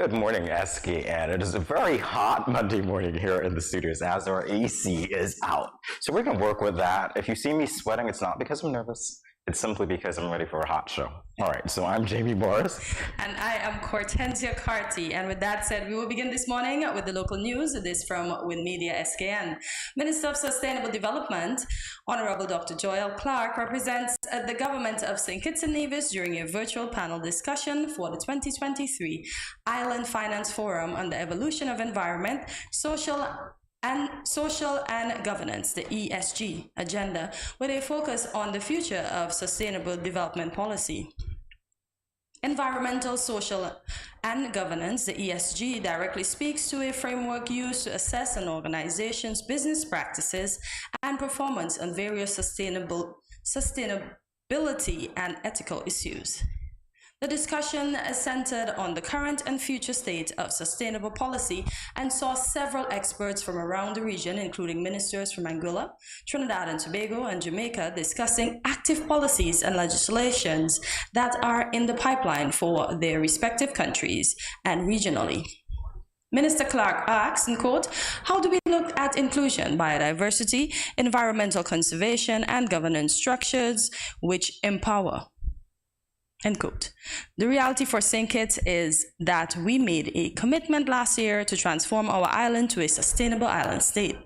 Good morning, SKN. It is a very hot Monday morning here in the studios as our AC is out. So we're going to work with that. If you see me sweating, it's not because I'm nervous. It's simply because I'm ready for a hot show. All right, so I'm Jamie Morris. And I am Cortensia Carty. And with that said, we will begin this morning with the local news. This from Win Media SKN. Minister of Sustainable Development, Honorable Dr. Joel Clark, represents the government of St. Kitts and Nevis during a virtual panel discussion for the 2023 Island Finance Forum on the Evolution of Environment, Social and Governance, the ESG agenda, with a focus on the future of sustainable development policy. Environmental, social, and governance, the ESG, directly speaks to a framework used to assess an organization's business practices and performance on various sustainability and ethical issues. The discussion centered on the current and future state of sustainable policy and saw several experts from around the region, including ministers from Anguilla, Trinidad and Tobago, and Jamaica, discussing active policies and legislations that are in the pipeline for their respective countries and regionally. Minister Clark asked, and quote, "How do we look at inclusion, biodiversity, environmental conservation, and governance structures which empower?" End quote. The reality for St. Kitts is that we made a commitment last year to transform our island to a sustainable island state.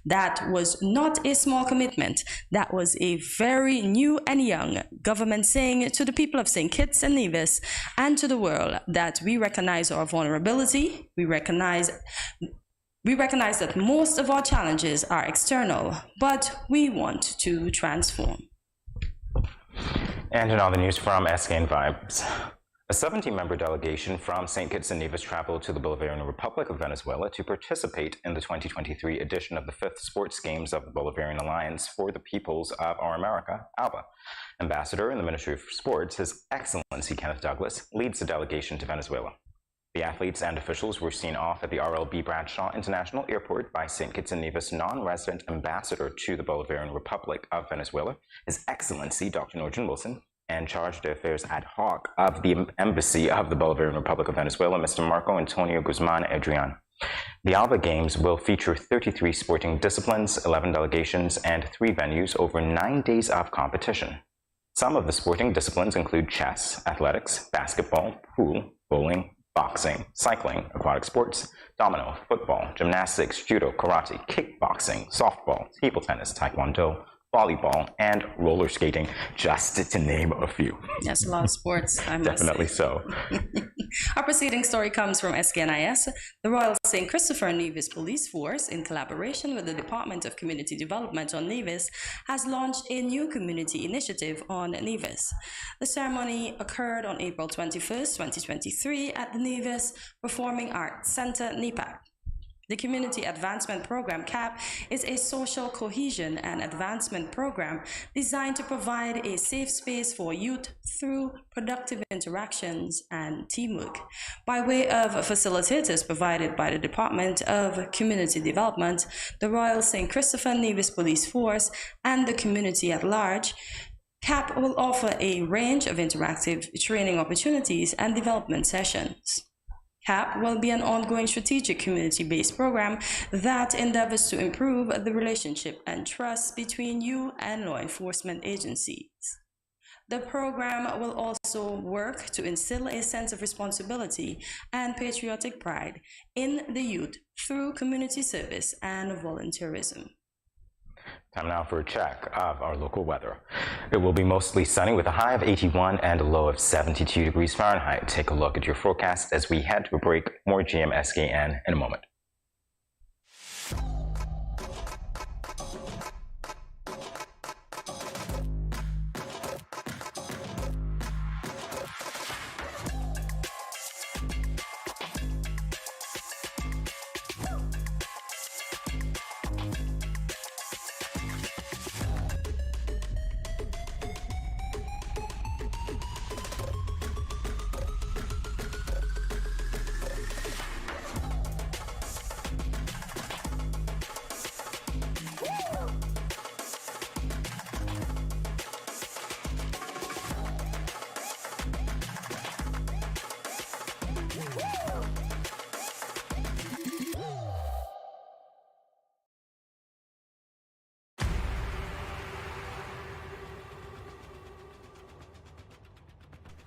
That was not a small commitment. That was a very new and young government saying to the people of St. Kitts and Nevis and to the world that we recognize our vulnerability, we recognize that most of our challenges are external, but we want to transform. And in all the news from SKN Vibes, a 17-member delegation from St. Kitts and Nevis traveled to the Bolivarian Republic of Venezuela to participate in the 2023 edition of the 5th Sports Games of the Bolivarian Alliance for the Peoples of Our America, ALBA. Ambassador in the Ministry of Sports, His Excellency Kenneth Douglas, leads the delegation to Venezuela. The athletes and officials were seen off at the RLB Bradshaw International Airport by St. Kitts and Nevis non-resident ambassador to the Bolivarian Republic of Venezuela, His Excellency Dr. Norjan Wilson, and Charge d'Affaires ad hoc of the Embassy of the Bolivarian Republic of Venezuela, Mr. Marco Antonio Guzman Adrian. The ALBA Games will feature 33 sporting disciplines, 11 delegations, and 3 venues over 9 days of competition. Some of the sporting disciplines include chess, athletics, basketball, pool, bowling, boxing, cycling, aquatic sports, domino, football, gymnastics, judo, karate, kickboxing, softball, table tennis, taekwondo, volleyball, and roller skating, just to name a few. That's a lot of sports, I must Definitely say. so. Our preceding story comes from SKNIS. The Royal St. Christopher and Nevis Police Force, in collaboration with the Department of Community Development on Nevis, has launched a new community initiative on Nevis. The ceremony occurred on April 21st, 2023 at the Nevis Performing Arts Center, NEPAC. The Community Advancement Program, CAP, is a social cohesion and advancement program designed to provide a safe space for youth through productive interactions and teamwork. By way of facilitators provided by the Department of Community Development, the Royal St. Christopher Nevis Police Force, and the community at large, CAP will offer a range of interactive training opportunities and development sessions. CAP will be an ongoing strategic community-based program that endeavors to improve the relationship and trust between you and law enforcement agencies. The program will also work to instill a sense of responsibility and patriotic pride in the youth through community service and volunteerism. Time now for a check of our local weather. It will be mostly sunny with a high of 81 and a low of 72 degrees Fahrenheit. Take a look at your forecast as we head to a break. More GMSKN in a moment.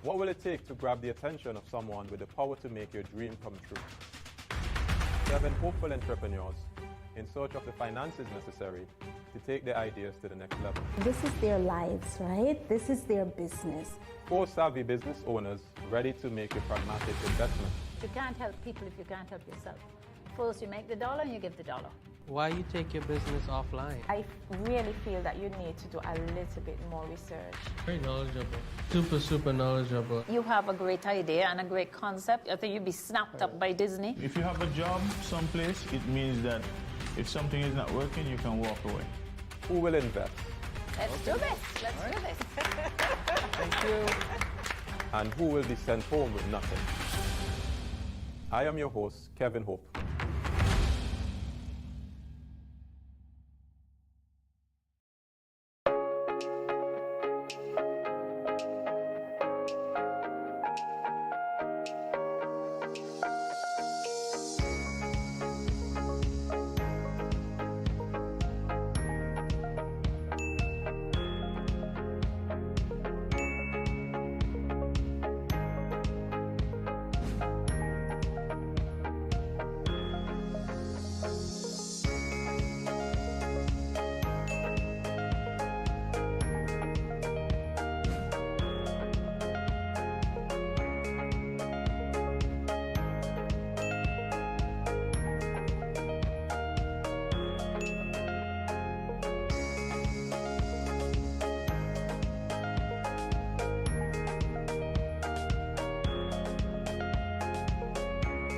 What will it take to grab the attention of someone with the power to make your dream come true? 7 hopeful entrepreneurs in search of the finances necessary to take their ideas to the next level. This is their lives, right? This is their business. 4 savvy business owners ready to make a pragmatic investment. You can't help people if you can't help yourself. First you make the dollar and you give the dollar. Why you take your business offline? I really feel that you need to do a little bit more research. Very knowledgeable. Super knowledgeable. You have a great idea and a great concept. I think you'd be snapped up by Disney. If you have a job someplace, it means that if something is not working, you can walk away. Who will invest? Let's do this. Let's do this. Thank you. And who will be sent home with nothing? I am your host, Kevin Hope.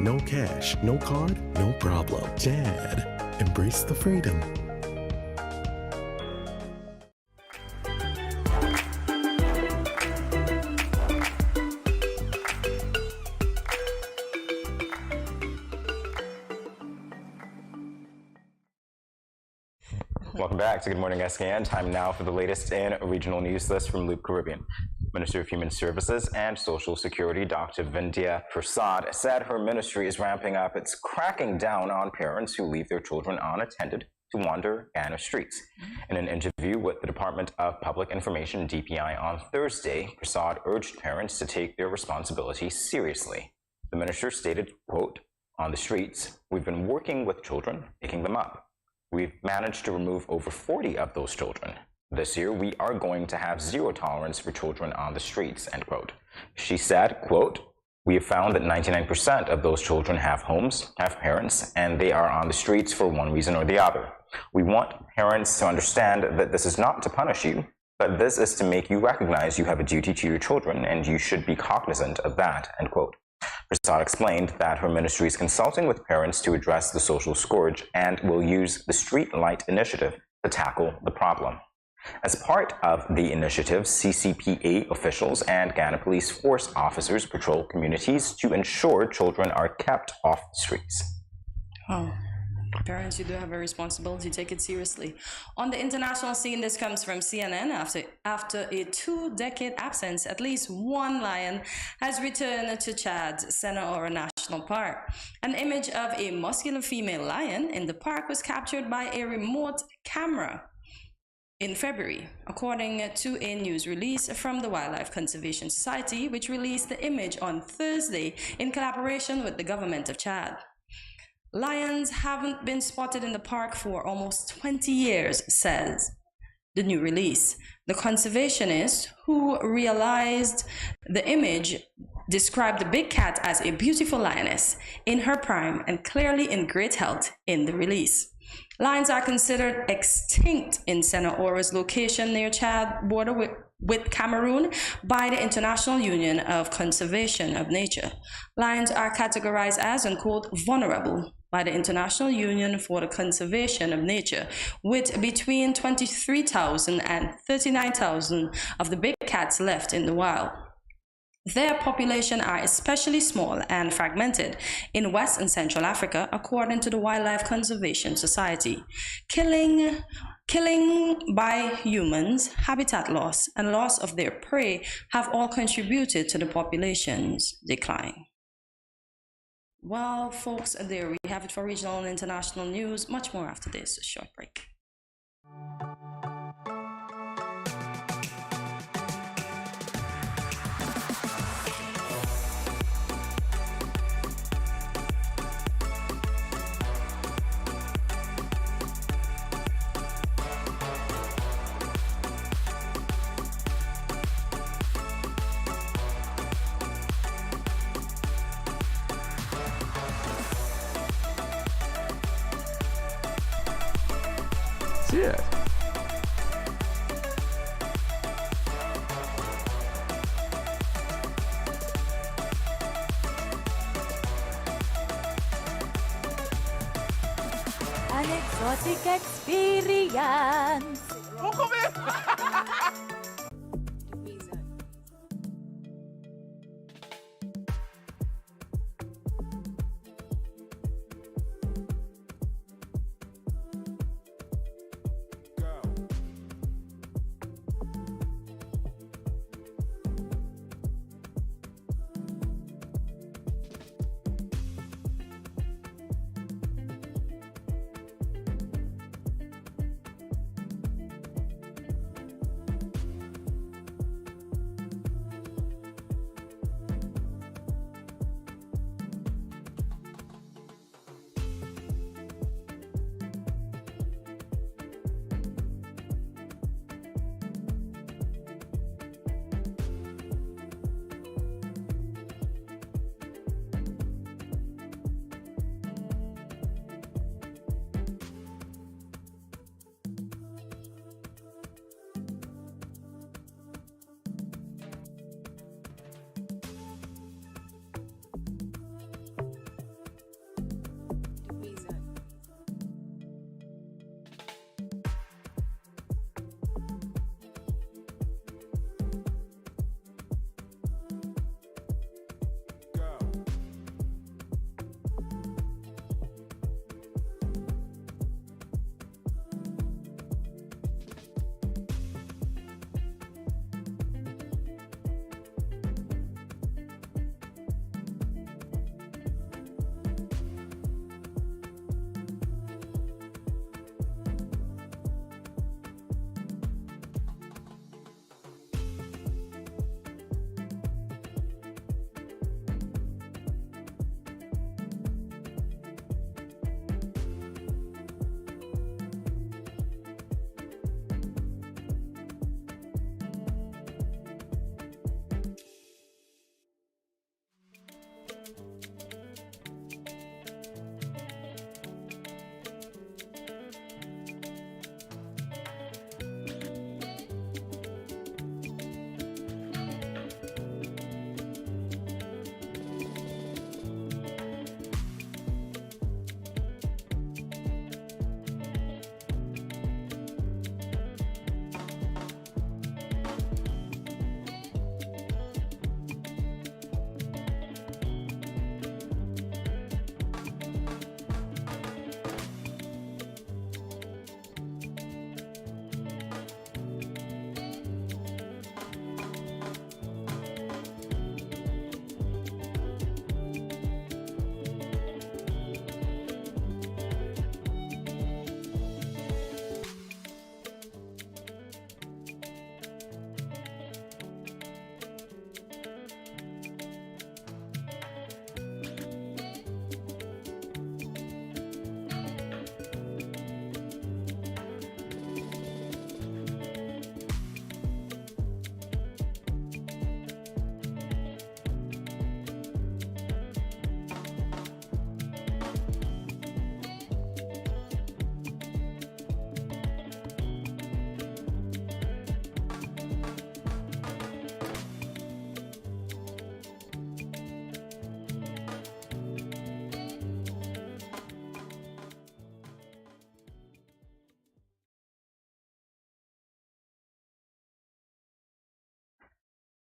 No cash, no card, no problem. Jad, embrace the freedom. Welcome back to Good Morning SKN. Time now for the latest in regional news list from Loop Caribbean. Minister of Human Services and Social Security, Dr. Vindhya Prasad, said her ministry is ramping up its cracking down on parents who leave their children unattended to wander Ghana streets. In an interview with the Department of Public Information, DPI, on Thursday, Prasad urged parents to take their responsibility seriously. The minister stated, quote, "On the streets, we've been working with children, picking them up. We've managed to remove over 40 of those children. This year, we are going to have zero tolerance for children on the streets," end quote. She said, quote, "We have found that 99% of those children have homes, have parents, and they are on the streets for one reason or the other. We want parents to understand that this is not to punish you, but this is to make you recognize you have a duty to your children, and you should be cognizant of that," end quote. Prasad explained that her ministry is consulting with parents to address the social scourge and will use the Street Light Initiative to tackle the problem. As part of the initiative, CCPA officials and Ghana Police Force officers patrol communities to ensure children are kept off the streets. Oh, parents, you do have a responsibility. Take it seriously. On the international scene, this comes from CNN. After a 2-decade absence, at least one lion has returned to Chad's Senora National Park. An image of a muscular female lion in the park was captured by a remote camera in February, according to a news release from the Wildlife Conservation Society, which released the image on Thursday in collaboration with the government of Chad. Lions haven't been spotted in the park for almost 20 years, says the new release. The conservationist who realized the image described the big cat as a beautiful lioness in her prime and clearly in great health in the release. Lions are considered extinct in Senora's location near Chad border with Cameroon by the International Union of Conservation of Nature. Lions are categorized as, unquote, vulnerable by the International Union for the Conservation of Nature, with between 23,000 and 39,000 of the big cats left in the wild. Their population are especially small and fragmented in West and Central Africa, according to the Wildlife Conservation Society. Killing by humans, habitat loss, and loss of their prey have all contributed to the population's decline. Well, folks, there we have it for regional and international news. Much more after this short break. That's it. An exotic experience.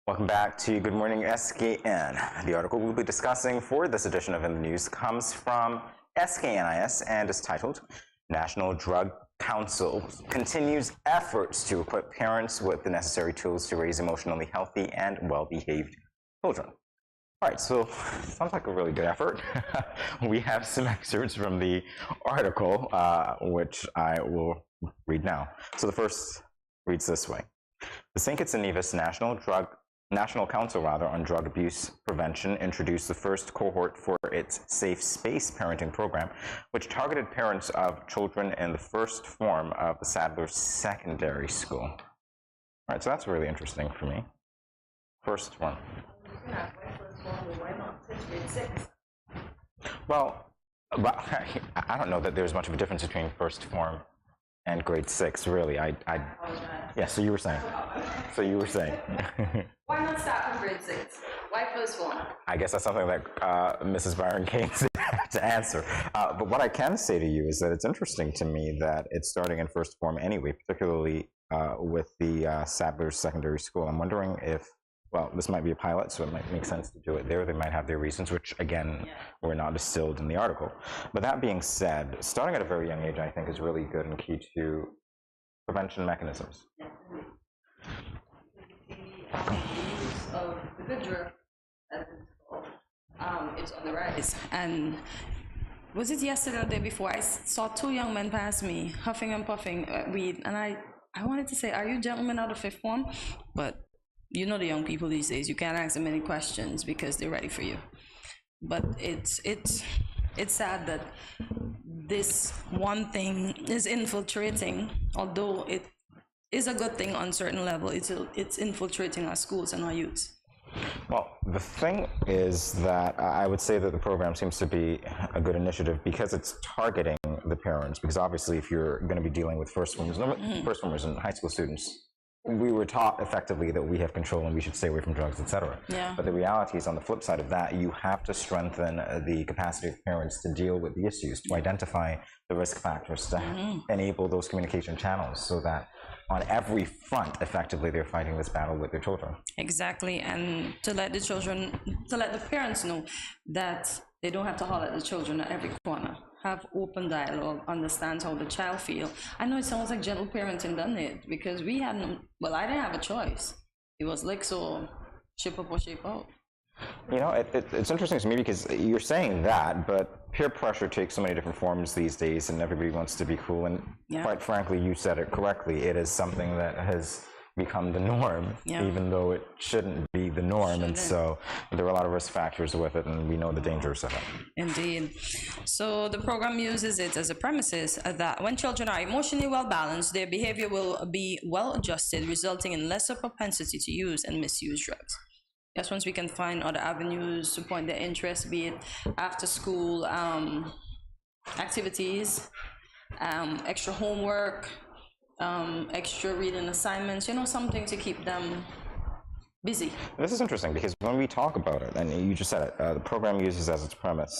Welcome back to Good Morning SKN. The article we'll be discussing for this edition of In the News comes from SKNIS and is titled, National Drug Council Continues Efforts to Equip Parents with the Necessary Tools to Raise Emotionally Healthy and Well-Behaved Children. All right, so sounds like a really good effort. We have some excerpts from the article, which I will read now. So the first reads this way. The St. Kitts and Nevis National Council on Drug Abuse Prevention introduced the first cohort for its Safe Space Parenting Program, which targeted parents of children in the first form of the Sadler Secondary School. All right, so that's really interesting for me. First one. Well, I don't know that there's much of a difference between first form And grade 6, really. Yeah, so you were saying. Why not start from grade 6? Why first form? I guess that's something that Mrs. Byron came to answer. But what I can say to you is that it's interesting to me that it's starting in first form anyway, particularly with the Sadler's Secondary School. I'm wondering if, well, this might be a pilot, so it might make sense to do it there. They might have their reasons, which, again, were not distilled in the article. But that being said, starting at a very young age, I think, is really good and key to prevention mechanisms. Of the good drug, it's on the rise. And was it yesterday or the day before? I saw 2 young men pass me, huffing and puffing weed, and I wanted to say, "Are you gentlemen out of fifth form?" But you know the young people these days, you can't ask them any questions because they're ready for you. But it's sad that this one thing is infiltrating, although it is a good thing on certain level. It's infiltrating our schools and our youths. Well, the thing is that I would say that the program seems to be a good initiative because it's targeting the parents. Because obviously, if you're going to be dealing with first formers and high school students, we were taught effectively that we have control and we should stay away from drugs, etc. Yeah. But the reality is, on the flip side of that, you have to strengthen the capacity of parents to deal with the issues, to identify the risk factors, to enable those communication channels so that on every front, effectively, they're fighting this battle with their children. Exactly, and to let the parents know that they don't have to holler at the children at every corner. Have open dialogue, understand how the child feel. I know it sounds like gentle parenting, doesn't it? Because we had I didn't have a choice. It was like, so shape up or shape out. You know, it's interesting to me because you're saying that, but peer pressure takes so many different forms these days, and everybody wants to be cool. And quite frankly, you said it correctly. It is something that has become the norm, even though it shouldn't be the norm. And so there are a lot of risk factors with it, and we know the dangers of it. Indeed. So the program uses it as a premises that when children are emotionally well balanced, their behavior will be well adjusted, resulting in lesser propensity to use and misuse drugs. Yes, once we can find other avenues to point their interest, be it after school activities, extra homework, extra reading assignments, something to keep them busy. This is interesting because when we talk about it, and you just said it, the program uses as its premise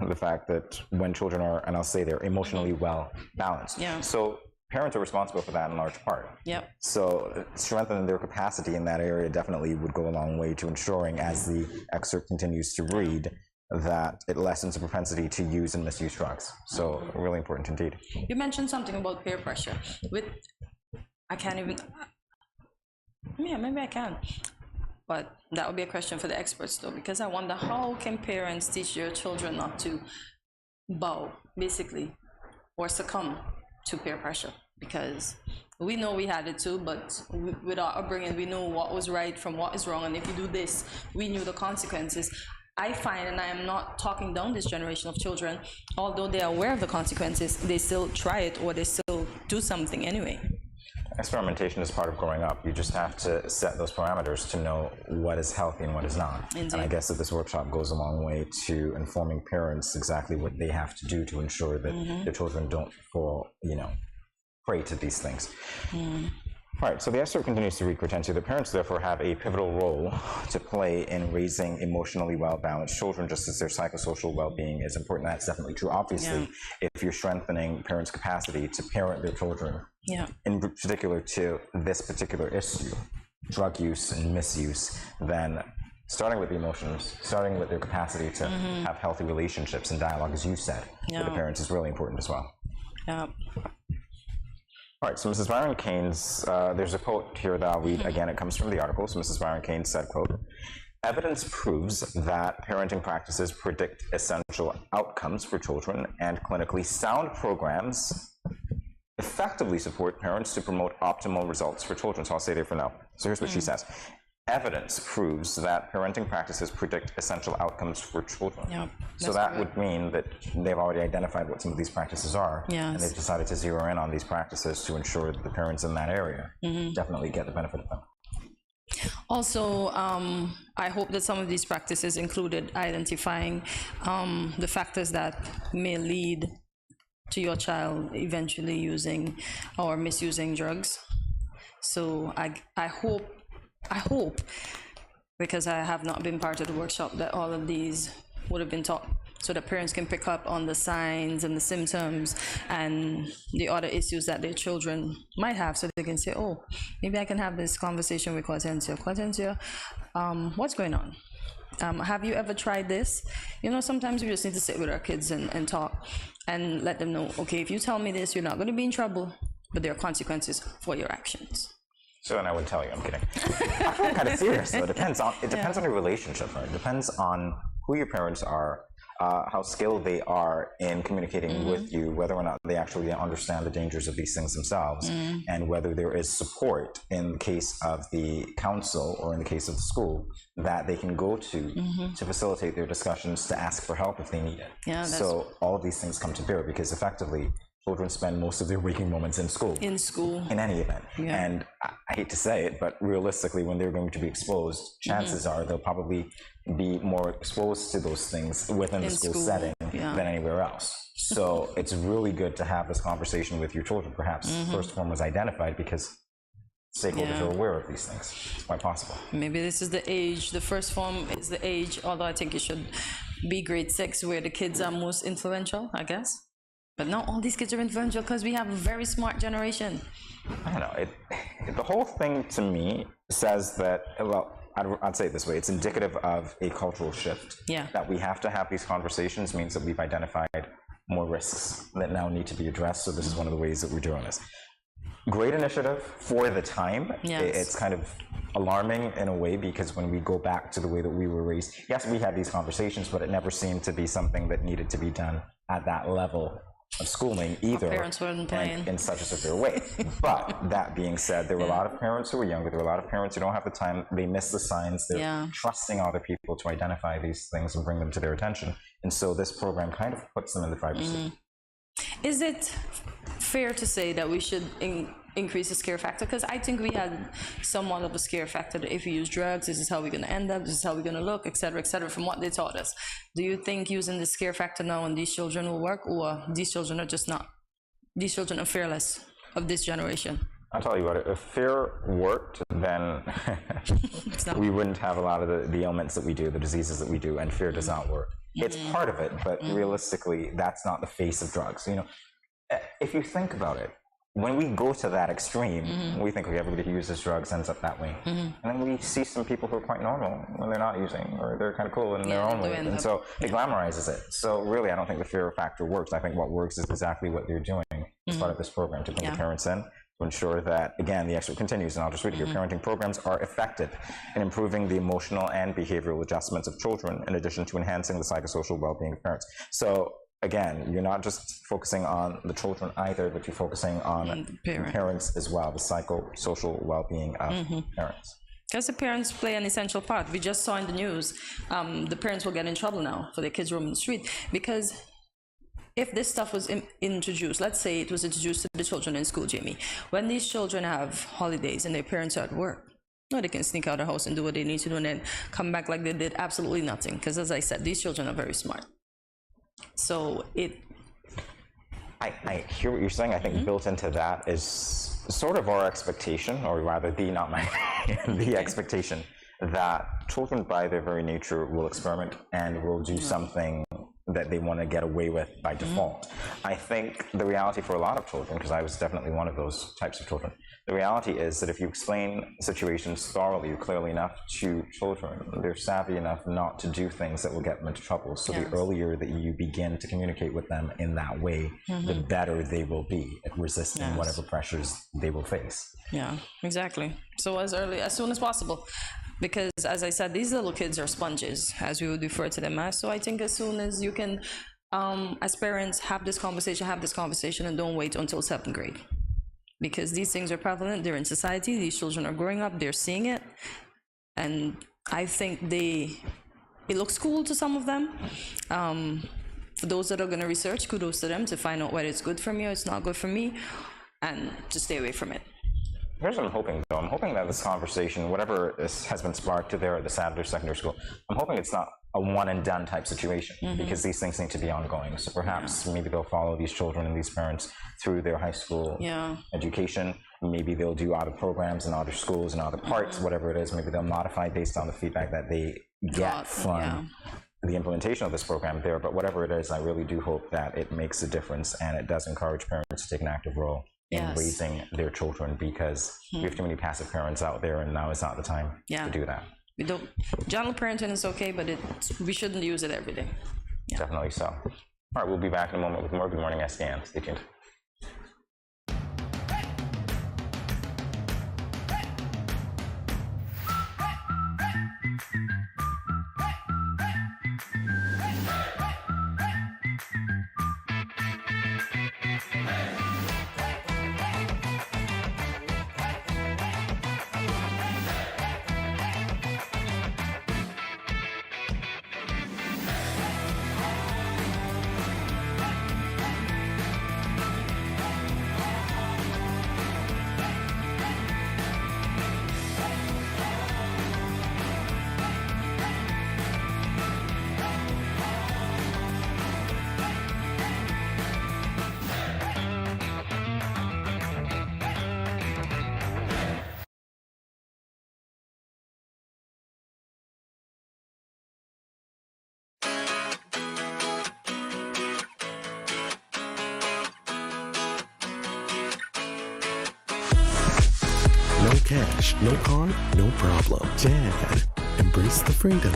the fact that when children are, and I'll say they're emotionally well balanced. Yeah. So parents are responsible for that in large part. Yep. So strengthening their capacity in that area definitely would go a long way to ensuring, as the excerpt continues to read, that it lessens the propensity to use and misuse drugs. So really important indeed. You mentioned something about peer pressure. I can't even, yeah, maybe I can. But that would be a question for the experts though, because I wonder how can parents teach their children not to bow, basically, or succumb to peer pressure? Because we know we had it too, but with our upbringing, we know what was right from what is wrong, and if you do this, we knew the consequences. I find, and I am not talking down this generation of children, although they are aware of the consequences, they still try it or they still do something anyway. Experimentation is part of growing up. You just have to set those parameters to know what is healthy and what is not. Indeed. And I guess that this workshop goes a long way to informing parents exactly what they have to do to ensure that their children don't fall, prey to these things. All right, so the excerpt continues to read, Cortensio, that parents therefore have a pivotal role to play in raising emotionally well-balanced children, just as their psychosocial well-being is important. That's definitely true. Obviously, if you're strengthening parents' capacity to parent their children, in particular to this particular issue, drug use and misuse, then starting with the emotions, starting with their capacity to have healthy relationships and dialogue, as you said, with the parents is really important as well. Yeah. All right, so Mrs. Byron Keynes, there's a quote here that I'll read. Again, it comes from the article. So Mrs. Byron Keynes said, quote, "Evidence proves that parenting practices predict essential outcomes for children, and clinically sound programs effectively support parents to promote optimal results for children." So I'll stay there for now. So here's what she says. Evidence proves that parenting practices predict essential outcomes for children. Yeah, so that would mean that they've already identified what some of these practices are, and they've decided to zero in on these practices to ensure that the parents in that area definitely get the benefit of them. Also, I hope that some of these practices included identifying the factors that may lead to your child eventually using or misusing drugs. So I hope, because I have not been part of the workshop, that all of these would have been taught so that parents can pick up on the signs and the symptoms and the other issues that their children might have, so they can say, oh, maybe I can have this conversation with Quatentia. Quatentia, what's going on? Have you ever tried this? You know, sometimes we just need to sit with our kids and talk and let them know, okay, if you tell me this, you're not going to be in trouble, but there are consequences for your actions. So, and I would tell you, I'm kidding. I feel kind of serious, though. It depends on your relationship, right? It depends on who your parents are, how skilled they are in communicating with you, whether or not they actually understand the dangers of these things themselves, and whether there is support in the case of the council or in the case of the school that they can go to facilitate their discussions, to ask for help if they need it. Yeah, so all of these things come to bear because effectively children spend most of their waking moments in school. In any event. Yeah. And I hate to say it, but realistically, when they're going to be exposed, chances are they'll probably be more exposed to those things within the school setting than anywhere else. So it's really good to have this conversation with your children, perhaps first form was identified because stakeholders are aware of these things. It's quite possible. Maybe this is the age, the first form is the age, although I think it should be grade 6 where the kids are most influential, I guess. But not all these kids are influential because we have a very smart generation. I don't know. The whole thing to me says that, well, I'd say it this way, it's indicative of a cultural shift. Yeah. That we have to have these conversations means that we've identified more risks that now need to be addressed. So this is one of the ways that we're doing this. Great initiative for the time. Yes. It's kind of alarming in a way because when we go back to the way that we were raised, yes, we had these conversations, but it never seemed to be something that needed to be done at that level of schooling either. Our parents weren't playing in such a severe way. But that being said, there were a lot of parents who were younger, there were a lot of parents who don't have the time, they miss the signs, they're trusting other people to identify these things and bring them to their attention. And so this program kind of puts them in the driver's seat. Is it fair to say that we should increase the scare factor? Because I think we had somewhat of a scare factor that if we use drugs, this is how we're going to end up, this is how we're going to look, etc., from what they taught us. Do you think using the scare factor now on these children will work, or these children are just not, these children are fearless of this generation? I'll tell you what, if fear worked, then we wouldn't have a lot of the ailments that we do, the diseases that we do, and fear does not work. It's part of it, but realistically, that's not the face of drugs. You know, if you think about it, when we go to that extreme, we think, okay, everybody who uses drugs ends up that way. And then we see some people who are quite normal when they're not using, or they're kind of cool in their own way. And so it glamorizes it. So really, I don't think the fear factor works. I think what works is exactly what they're doing as part of this program, to bring the parents in, to ensure that, again, the excerpt continues, and I'll just read it here. Parenting programs are effective in improving the emotional and behavioral adjustments of children, in addition to enhancing the psychosocial well-being of parents. So again, you're not just focusing on the children either, but you're focusing on parents as well, the psychosocial well-being of parents. Because the parents play an essential part. We just saw in the news, the parents will get in trouble now for their kids roaming the street, because if this stuff was introduced, let's say it was introduced to the children in school, Jamie, when these children have holidays and their parents are at work, no, they can sneak out of the house and do what they need to do and then come back like they did absolutely nothing. Because as I said, these children are very smart. So I hear what you're saying. I think built into that is sort of our expectation, or rather the expectation that children by their very nature will experiment and will do something that they want to get away with by default. I think the reality for a lot of children, because I was definitely one of those types of children, the reality is that if you explain situations thoroughly, clearly enough to children, they're savvy enough not to do things that will get them into trouble. So the earlier that you begin to communicate with them in that way, the better they will be at resisting whatever pressures they will face. Yeah, exactly. So as soon as possible. Because, as I said, these little kids are sponges, as we would refer to them as. So I think as soon as you can, as parents, have this conversation, and don't wait until 7th grade. Because these things are prevalent, they're in society, these children are growing up, they're seeing it. And I think it looks cool to some of them. For those that are going to research, kudos to them to find out whether it's good for me or it's not good for me, and to stay away from it. Here's what I'm hoping, though. I'm hoping that this conversation, whatever has been sparked there at the Saturday Secondary School, I'm hoping it's not a one and done type situation, because these things need to be ongoing. So perhaps maybe they'll follow these children and these parents through their high school education. Maybe they'll do other programs in other schools and other parts, whatever it is. Maybe they'll modify based on the feedback that they get from the implementation of this program there. But whatever it is, I really do hope that it makes a difference and it does encourage parents to take an active role in raising their children, because we have too many passive parents out there, and now is not the time to do that. We don't. General parenting is okay, but we shouldn't use it every day. Definitely so. All right, we'll be back in a moment with more Good Morning SKN. Stay tuned. No cash, no card, no problem. Dad, embrace the freedom.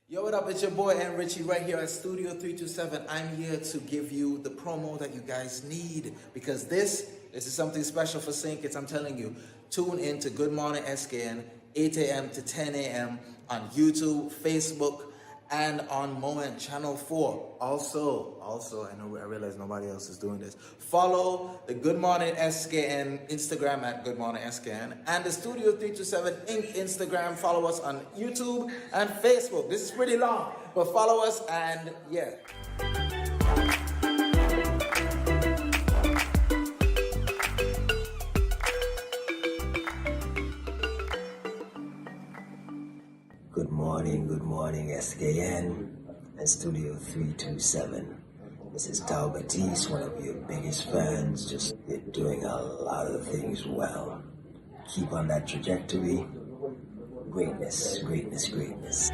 Yo, what up? It's your boy and Richie right here at Studio 327. I'm here to give you the promo that you guys need, because this is something special for St. Kitts. I'm telling you, tune in to Good Morning SKN, 8 a.m. to 10 a.m. on YouTube, Facebook, and on Moment Channel 4. Also, I realize nobody else is doing this. Follow the Good Morning SKN Instagram at Good Morning SKN, and the Studio 327 Inc. Instagram. Follow us on YouTube and Facebook. This is pretty long, but follow us, and yeah. Good morning, SKN and Studio 327. This is Tao Batiste, one of your biggest fans. Just you're doing a lot of things well. Keep on that trajectory. Greatness, greatness, greatness.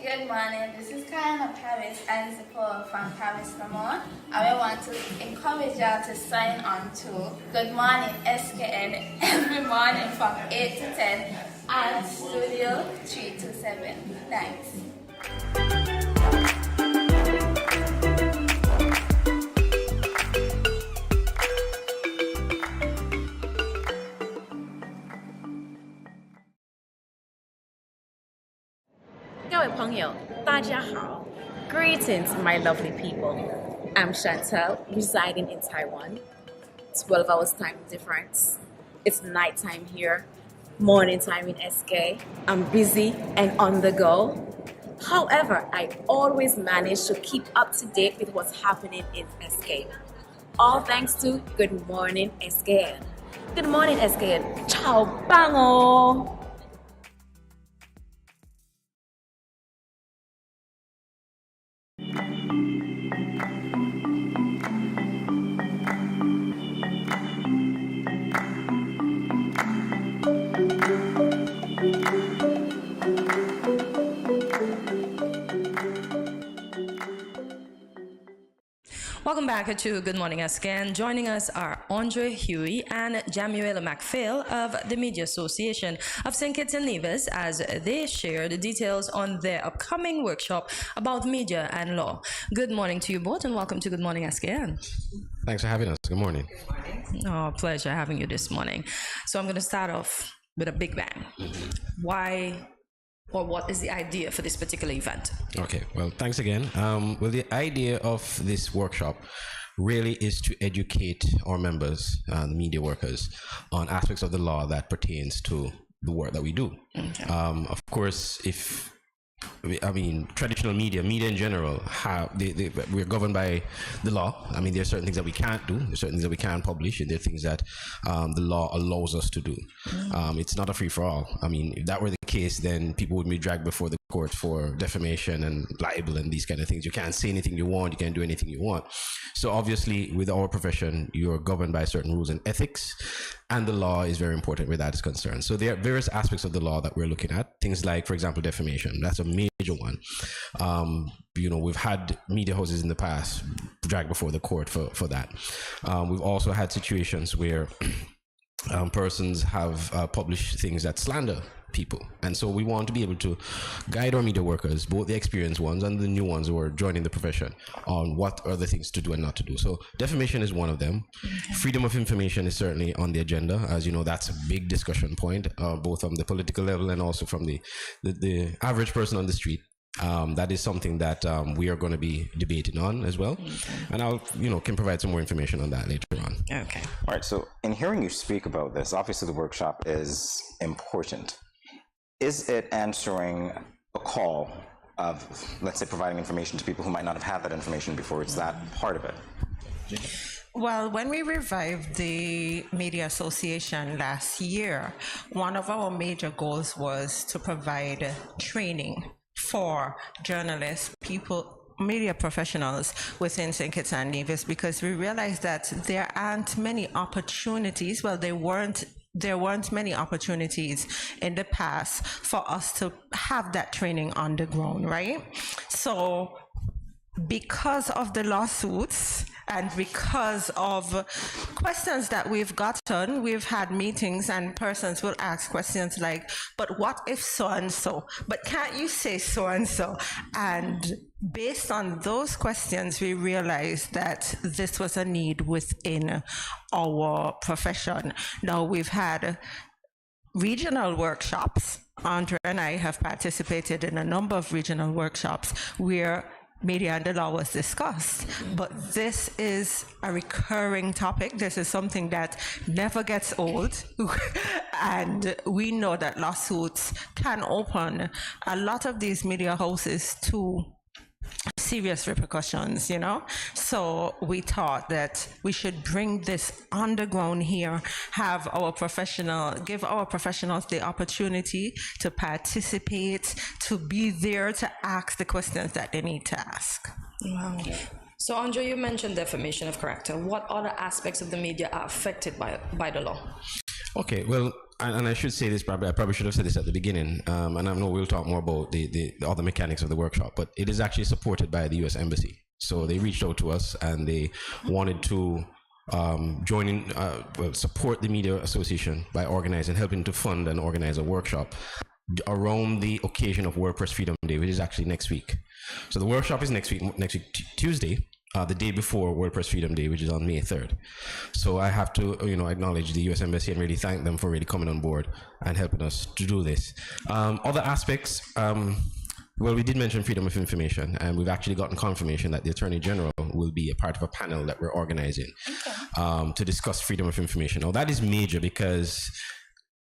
Good morning. This is Karen of Paris and support from Paris Lamont. I want to encourage y'all to sign on to Good Morning SKN every morning from 8 to 10 on Studio 327. Thanks. Greetings, my lovely people. I'm Chantel, residing in Taiwan. 12 hours time difference. It's nighttime here, morning time in SK. I'm busy and on the go. However, I always manage to keep up to date with what's happening in SK. All thanks to Good Morning SKN. Good morning, SKN. Ciao, bango! Welcome back to Good Morning SKN. Joining us are Andre Huey and Jamuela McPhail of the Media Association of St. Kitts and Nevis as they share the details on their upcoming workshop about media and law. Good morning to you both and welcome to Good Morning SKN. Thanks for having us. Good morning. Oh, pleasure having you this morning. So I'm going to start off with a big bang. Why or what is the idea for this particular event? Okay, well, thanks again. Well, the idea of this workshop really is to educate our members, the media workers, on aspects of the law that pertains to the work that we do. Okay. Of course, traditional media in general, we're governed by the law. I mean, there are certain things that we can't do, there are certain things that we can't publish, and there are things that the law allows us to do. It's not a free-for-all. I mean, if that were the case, then people would be dragged before the court for defamation and libel and these kind of things. You can't say anything you want, you can't do anything you want. So obviously, with our profession, you're governed by certain rules and ethics, and the law is very important where that is concerned. So there are various aspects of the law that we're looking at. Things like, for example, defamation. That's a major one. We've had media houses in the past dragged before the court for that. We've also had situations where persons have published things that slander people, and so we want to be able to guide our media workers, both the experienced ones and the new ones who are joining the profession, on what are the things to do and not to do. So defamation is one of them. Freedom of information is certainly on the agenda. As you know, that's a big discussion point, both on the political level and also from the average person on the street. That is something that we are going to be debating on as well, and I'll can provide some more information on that later on. Okay. All right. So in hearing you speak about this, obviously the workshop is important. Is it answering a call of, let's say, providing information to people who might not have had that information before? It's that part of it. Well, when we revived the Media Association last year, one of our major goals was to provide training for journalists, media professionals within St. Kitts and Nevis, because we realized that there aren't many opportunities. Well, there weren't many opportunities in the past for us to have that training on the ground, right? So because of the lawsuits and because of questions that we've gotten, we've had meetings and persons will ask questions like, but what if so-and-so? But can't you say so-and-so? And based on those questions, we realized that this was a need within our profession. Now, we've had regional workshops. Andre and I have participated in a number of regional workshops where media and the law was discussed, but this is a recurring topic. This is something that never gets old, and we know that lawsuits can open a lot of these media houses to serious repercussions, So we thought that we should bring this underground here, give our professionals the opportunity to participate, to be there to ask the questions that they need to ask. Wow. So Andre, you mentioned defamation of character. What other aspects of the media are affected by the law? Okay, well, and I should say this, I probably should have said this at the beginning, and I know we'll talk more about the other mechanics of the workshop, but it is actually supported by the U.S. Embassy. So they reached out to us and they wanted to support the Media Association by helping to fund and organize a workshop around the occasion of WordPress Freedom Day, which is actually next week. So the workshop is next week Tuesday, the day before WordPress Freedom Day, which is on May 3rd. So I have to, acknowledge the U.S. Embassy and really thank them for really coming on board and helping us to do this. Other aspects, well, we did mention freedom of information, and we've actually gotten confirmation that the Attorney General will be a part of a panel that we're organizing to discuss freedom of information. Now, that is major because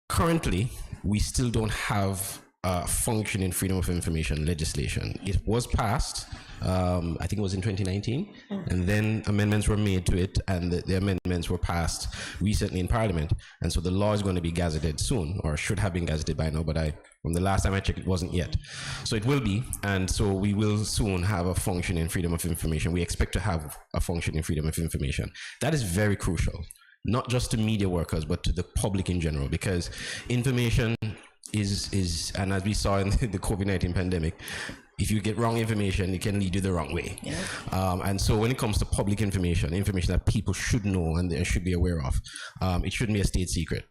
currently we still don't have functioning freedom of information legislation. It was passed, I think it was in 2019, and then amendments were made to it, and the amendments were passed recently in Parliament, and so the law is going to be gazetted soon, or should have been gazetted by now, but from the last time I checked, it wasn't yet. So it will be, and so we will soon have a functioning freedom of information. We expect to have a functioning freedom of information. That is very crucial, not just to media workers, but to the public in general, because information is and as we saw in the COVID-19 pandemic, If you get wrong information, it can lead you the wrong way. And so when it comes to public information that people should know and they should be aware of, it shouldn't be a state secret.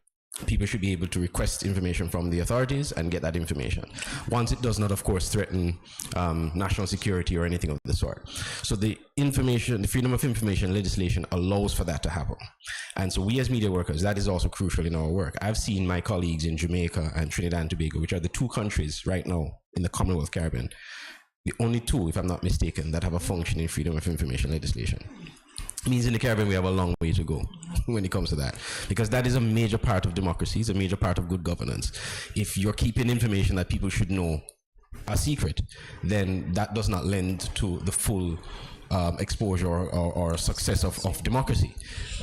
People should be able to request information from the authorities and get that information, once it does not, of course, threaten national security or anything of the sort. So the Freedom of Information legislation allows for that to happen. And so we as media workers, that is also crucial in our work. I've seen my colleagues in Jamaica and Trinidad and Tobago, which are the two countries right now in the Commonwealth Caribbean, the only two, if I'm not mistaken, that have a functioning Freedom of Information legislation. Means in the Caribbean we have a long way to go when it comes to that, because that is a major part of democracy, it's a major part of good governance. If you're keeping information that people should know a secret, then that does not lend to the full exposure or success of democracy.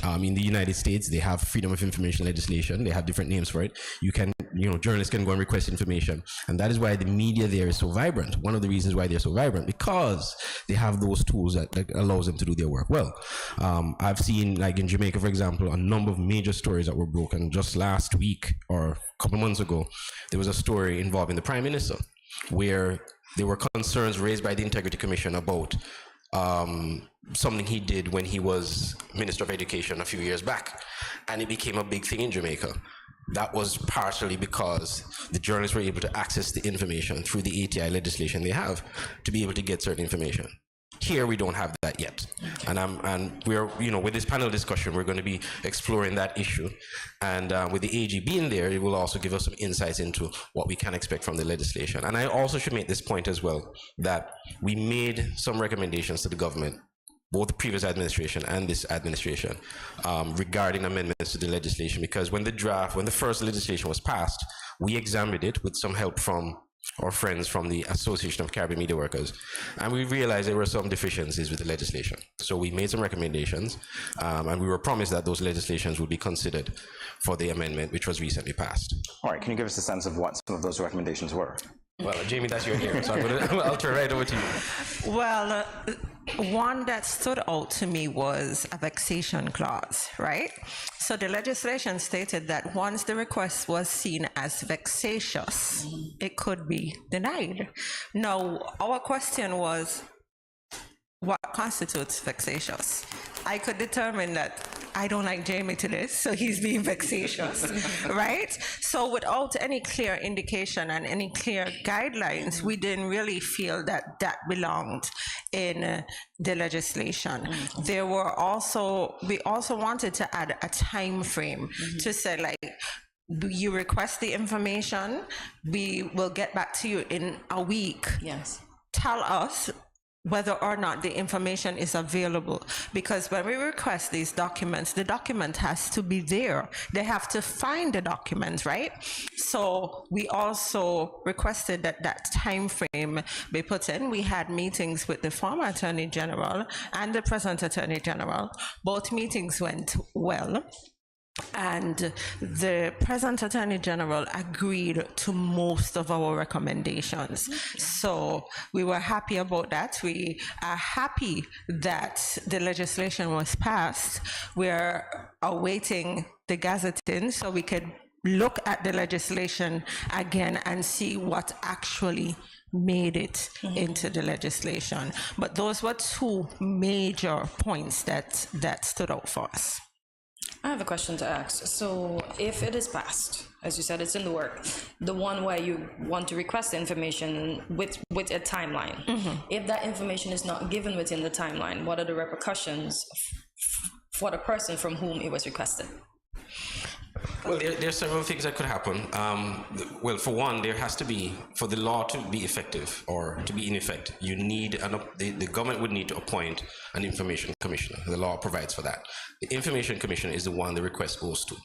In the United States, they have Freedom of Information legislation. They have different names for it. Journalists can go and request information, and that is why the media there is so vibrant. One of the reasons why they're so vibrant, because they have those tools that allows them to do their work well. I've seen, like in Jamaica, for example, a number of major stories that were broken. Just last week or a couple months ago, there was a story involving the Prime Minister, where there were concerns raised by the Integrity Commission about something he did when he was Minister of Education a few years back, and it became a big thing in Jamaica. That was partially because the journalists were able to access the information through the ATI legislation they have to be able to get certain information. Here we don't have that yet, and we're, with this panel discussion, we're going to be exploring that issue, and with the AG being there, it will also give us some insights into what we can expect from the legislation. And I also should make this point as well, that we made some recommendations to the government, both the previous administration and this administration, regarding amendments to the legislation, because when the first legislation was passed, we examined it with some help from our friends from the Association of Caribbean Media Workers, and we realized there were some deficiencies with the legislation. So we made some recommendations, and we were promised that those legislations would be considered for the amendment, which was recently passed. All right, can you give us a sense of what some of those recommendations were? Well, Jamie, that's your here, so I'll turn right over to you. Well, one that stood out to me was a vexation clause, right? So the legislation stated that once the request was seen as vexatious, it could be denied. Now, our question was, what constitutes vexatious? I could determine that I don't like Jamie to this, so he's being vexatious, right? So without any clear indication and any clear guidelines, we didn't really feel that that belonged in the legislation. We also wanted to add a time frame to say, like, you request the information, we will get back to you in a week. Yes. Tell us whether or not the information is available, because when we request these documents, the document has to be there. They have to find the document, right? So we also requested that that time frame be put in. We had meetings with the former Attorney General and the present Attorney General. Both meetings went well, and the present Attorney General agreed to most of our recommendations. So we were happy about that. We are happy that the legislation was passed. We're awaiting the gazetting so we could look at the legislation again and see what actually made it into the legislation. But those were two major points that stood out for us. I have a question to ask. So if it is passed, as you said, it's in the work, the one where you want to request information with a timeline, if that information is not given within the timeline, what are the repercussions for the person from whom it was requested? Well, there are several things that could happen. Well, for one, there has to be, for the law to be effective or to be in effect, you need the government would need to appoint an information commissioner. The law provides for that. The information commissioner is the one the request goes to,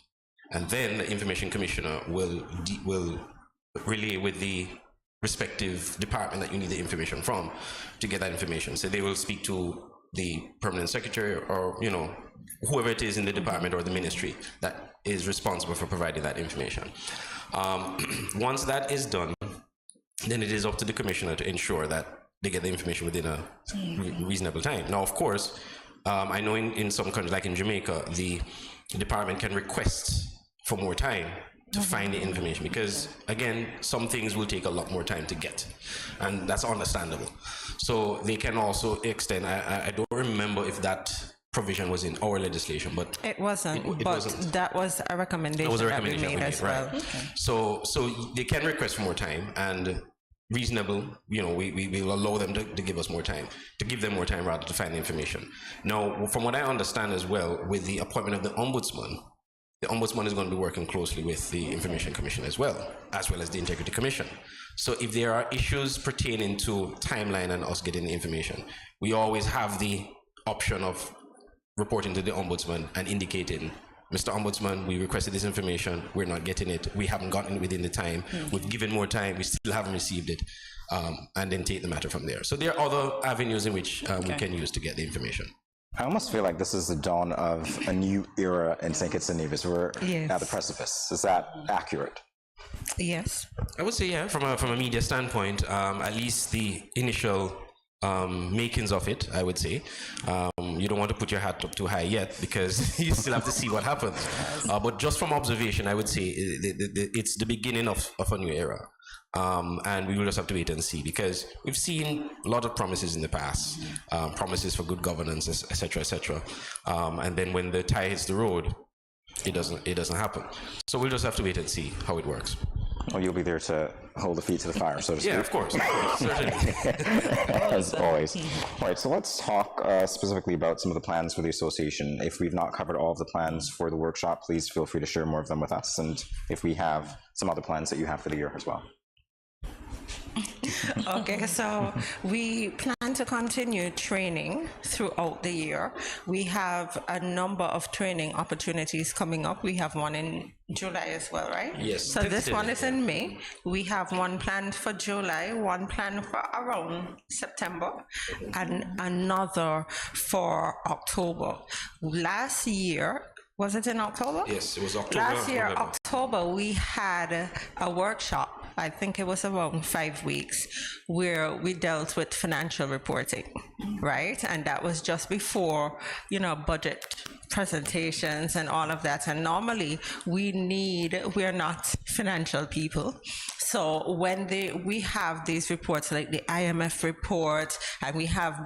and then the information commissioner will relay with the respective department that you need the information from to get that information. So they will speak to the permanent secretary or whoever it is in the department or the ministry that is responsible for providing that information. Once that is done, then it is up to the commissioner to ensure that they get the information within a reasonable time. Now, of course, I know in some countries, like in Jamaica, the department can request for more time to find the information, because again, some things will take a lot more time to get, and that's understandable. So they can also extend. I don't remember if that provision was in our legislation, but it wasn't. It but wasn't. That was a recommendation, that we made as well. Right. Okay. So they can request for more time, and reasonable, we will allow them to give us more time, to give them more time rather to find the information. Now, from what I understand as well, with the appointment of the Ombudsman is going to be working closely with the Information Commission as well as the Integrity Commission. So if there are issues pertaining to timeline and us getting the information, we always have the option of reporting to the Ombudsman and indicating, Mr. Ombudsman, we requested this information, we're not getting it, we haven't gotten it within the time, we've given more time, we still haven't received it, and then take the matter from there. So there are other avenues in which we can use to get the information. I almost feel like this is the dawn of a new era in St. Kitts and Nevis. We're at the precipice. Is that accurate? Yes. I would say, yeah, from a media standpoint, at least the initial makings of it, I would say. You don't want to put your hat up too high yet, because you still have to see what happens. But just from observation, I would say it's the beginning of a new era. And we will just have to wait and see, because we've seen a lot of promises in the past, promises for good governance, etc., etc. And then when the tie hits the road, it doesn't happen. So we'll just have to wait and see how it works. Well, you'll be there to hold the feet to the fire, so to speak. Yeah, of course, certainly. As always. All right, so let's talk specifically about some of the plans for the association. If we've not covered all of the plans for the workshop, please feel free to share more of them with us, and if we have some other plans that you have for the year as well. Okay, so we plan to continue training throughout the year. We have a number of training opportunities coming up. We have one in July as well, right? Yes. So this one is in May. We have one planned for July, one planned for around September, and another for October. Last year, was it in October? Yes, it was October. Last year, October, we had a workshop. I think it was around 5 weeks, where we dealt with financial reporting, right? And that was just before, budget presentations and all of that. And normally we're not financial people. So when we have these reports, like the IMF report, and we have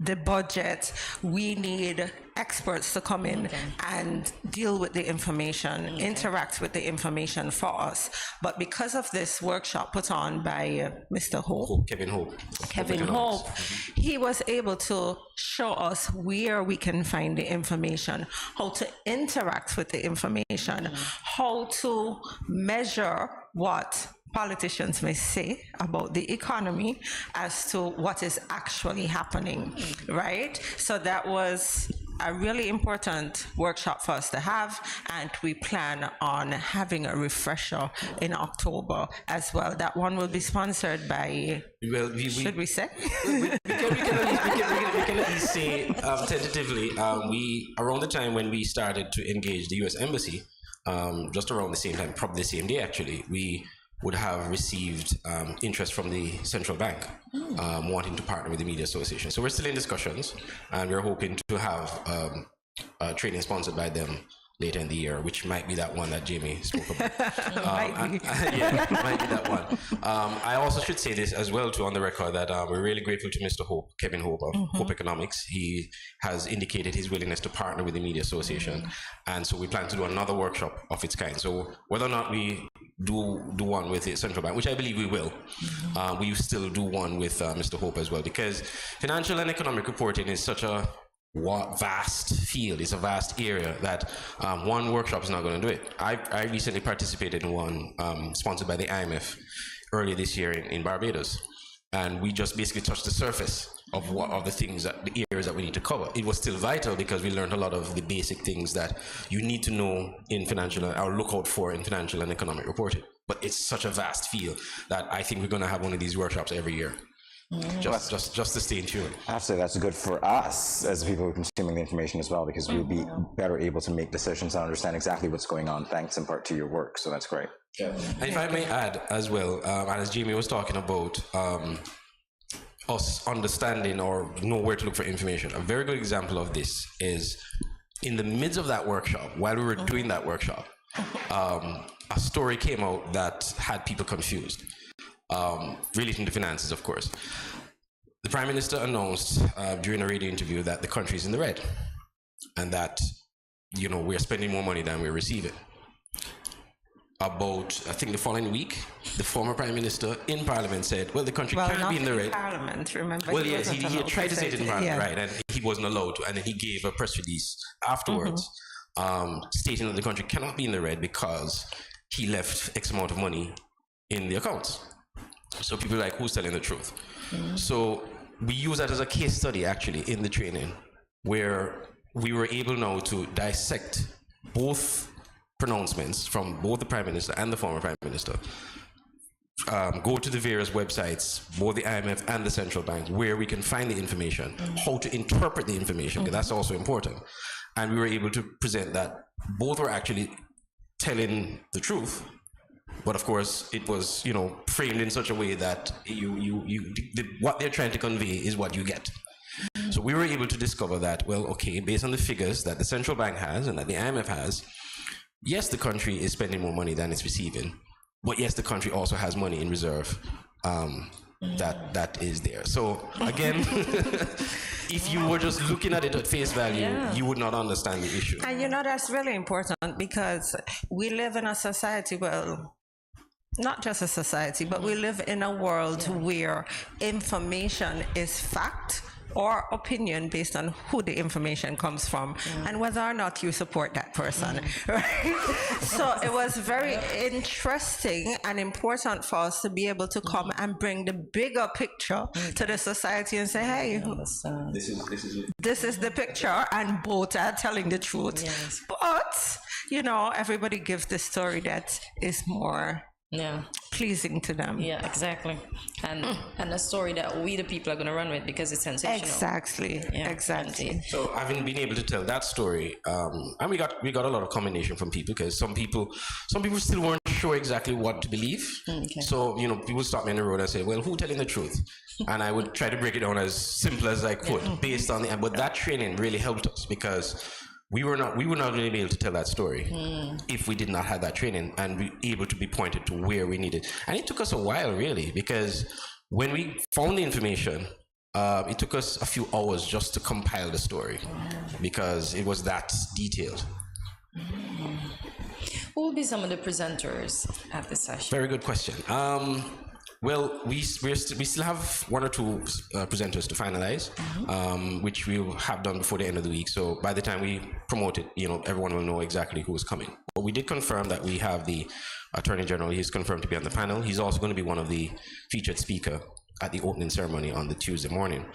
the budget, we need experts to come in and deal with the information, interact with the information for us. But because of this workshop put on by Mr. Hope, Kevin Hope, he was able to show us where we can find the information, how to interact with the information, how to measure what politicians may say about the economy as to what is actually happening, right? So that was a really important workshop for us to have, and we plan on having a refresher in October as well. That one will be sponsored by, should we say? We can at least say tentatively, around the time when we started to engage the U.S. Embassy, just around the same time, probably the same day actually, we would have received interest from the central bank wanting to partner with the Media Association. So we're still in discussions, and we're hoping to have training sponsored by them later in the year, which might be that one that Jamie spoke about. Might be that one. I also should say this as well, too, on the record, that we're really grateful to Mr. Hope, Kevin Hope of Hope Economics. He has indicated his willingness to partner with the Media Association, and so we plan to do another workshop of its kind. So whether or not we do one with the central bank, which I believe we will, we still do one with Mr. Hope as well, because financial and economic reporting is such a vast field, it's a vast area that one workshop is not going to do it. I recently participated in one sponsored by the IMF earlier this year in Barbados, and we just basically touched the surface of the areas that we need to cover. It was still vital because we learned a lot of the basic things that you need to know in financial, or look out for in financial and economic reporting. But it's such a vast field that I think we're going to have one of these workshops every year. Just to stay in tune. I have to say that's good for us as people who are consuming the information as well, because we'll be better able to make decisions and understand exactly what's going on, thanks in part to your work. So that's great. Yeah. And if I may add as well, and as Jamie was talking about us understanding or know where to look for information, a very good example of this is in the midst of that workshop, while we were doing that workshop, a story came out that had people confused, relating to finances, of course. The Prime Minister announced during a radio interview that the country is in the red, and that, we're spending more money than we're receiving. About, I think the following week, the former Prime Minister in Parliament said, well, the country can't be in the red. Parliament, remember? Well, yes, he tried to say it in Parliament, right, and he wasn't allowed to, and then he gave a press release afterwards, stating that the country cannot be in the red because he left X amount of money in the accounts. So people are like, who's telling the truth? So we use that as a case study, actually, in the training, where we were able now to dissect both pronouncements from both the Prime Minister and the former Prime Minister, go to the various websites, both the IMF and the central bank, where we can find the information, how to interpret the information, because that's also important. And we were able to present that both were actually telling the truth, but of course it was, framed in such a way that what they're trying to convey is what you get. So we were able to discover that, well, okay, based on the figures that the central bank has and that the IMF has, yes, the country is spending more money than it's receiving, but yes, the country also has money in reserve that is there. So again, if you were just looking at it at face value, you would not understand the issue. And that's really important, because we live in a society, well, not just a society, but we live in a world where information is fact or opinion based on who the information comes from and whether or not you support that person, right? So it was very interesting and important for us to be able to come and bring the bigger picture to the society and say, hey, this is the picture, and both are telling the truth. Yes. But, everybody gives the story that is more pleasing to them. Yeah, exactly. And a story that we the people are going to run with because it's sensational. Exactly. So having been able to tell that story, and we got a lot of commendation from people, because some people still weren't sure exactly what to believe. Okay. So people stop me on the road and say, well, who's telling the truth? And I would try to break it down as simple as I could, based on but that training really helped us, because we were not really able to tell that story if we did not have that training and be able to be pointed to where we needed. And it took us a while, really, because when we found the information, it took us a few hours just to compile the story, because it was that detailed. Who will be some of the presenters at this session? Very good question. Well, we still have one or two presenters to finalize, which we'll have done before the end of the week. So by the time we promote it, everyone will know exactly who is coming. But we did confirm that we have the Attorney General. He's confirmed to be on the panel. He's also going to be one of the featured speaker at the opening ceremony on the Tuesday morning.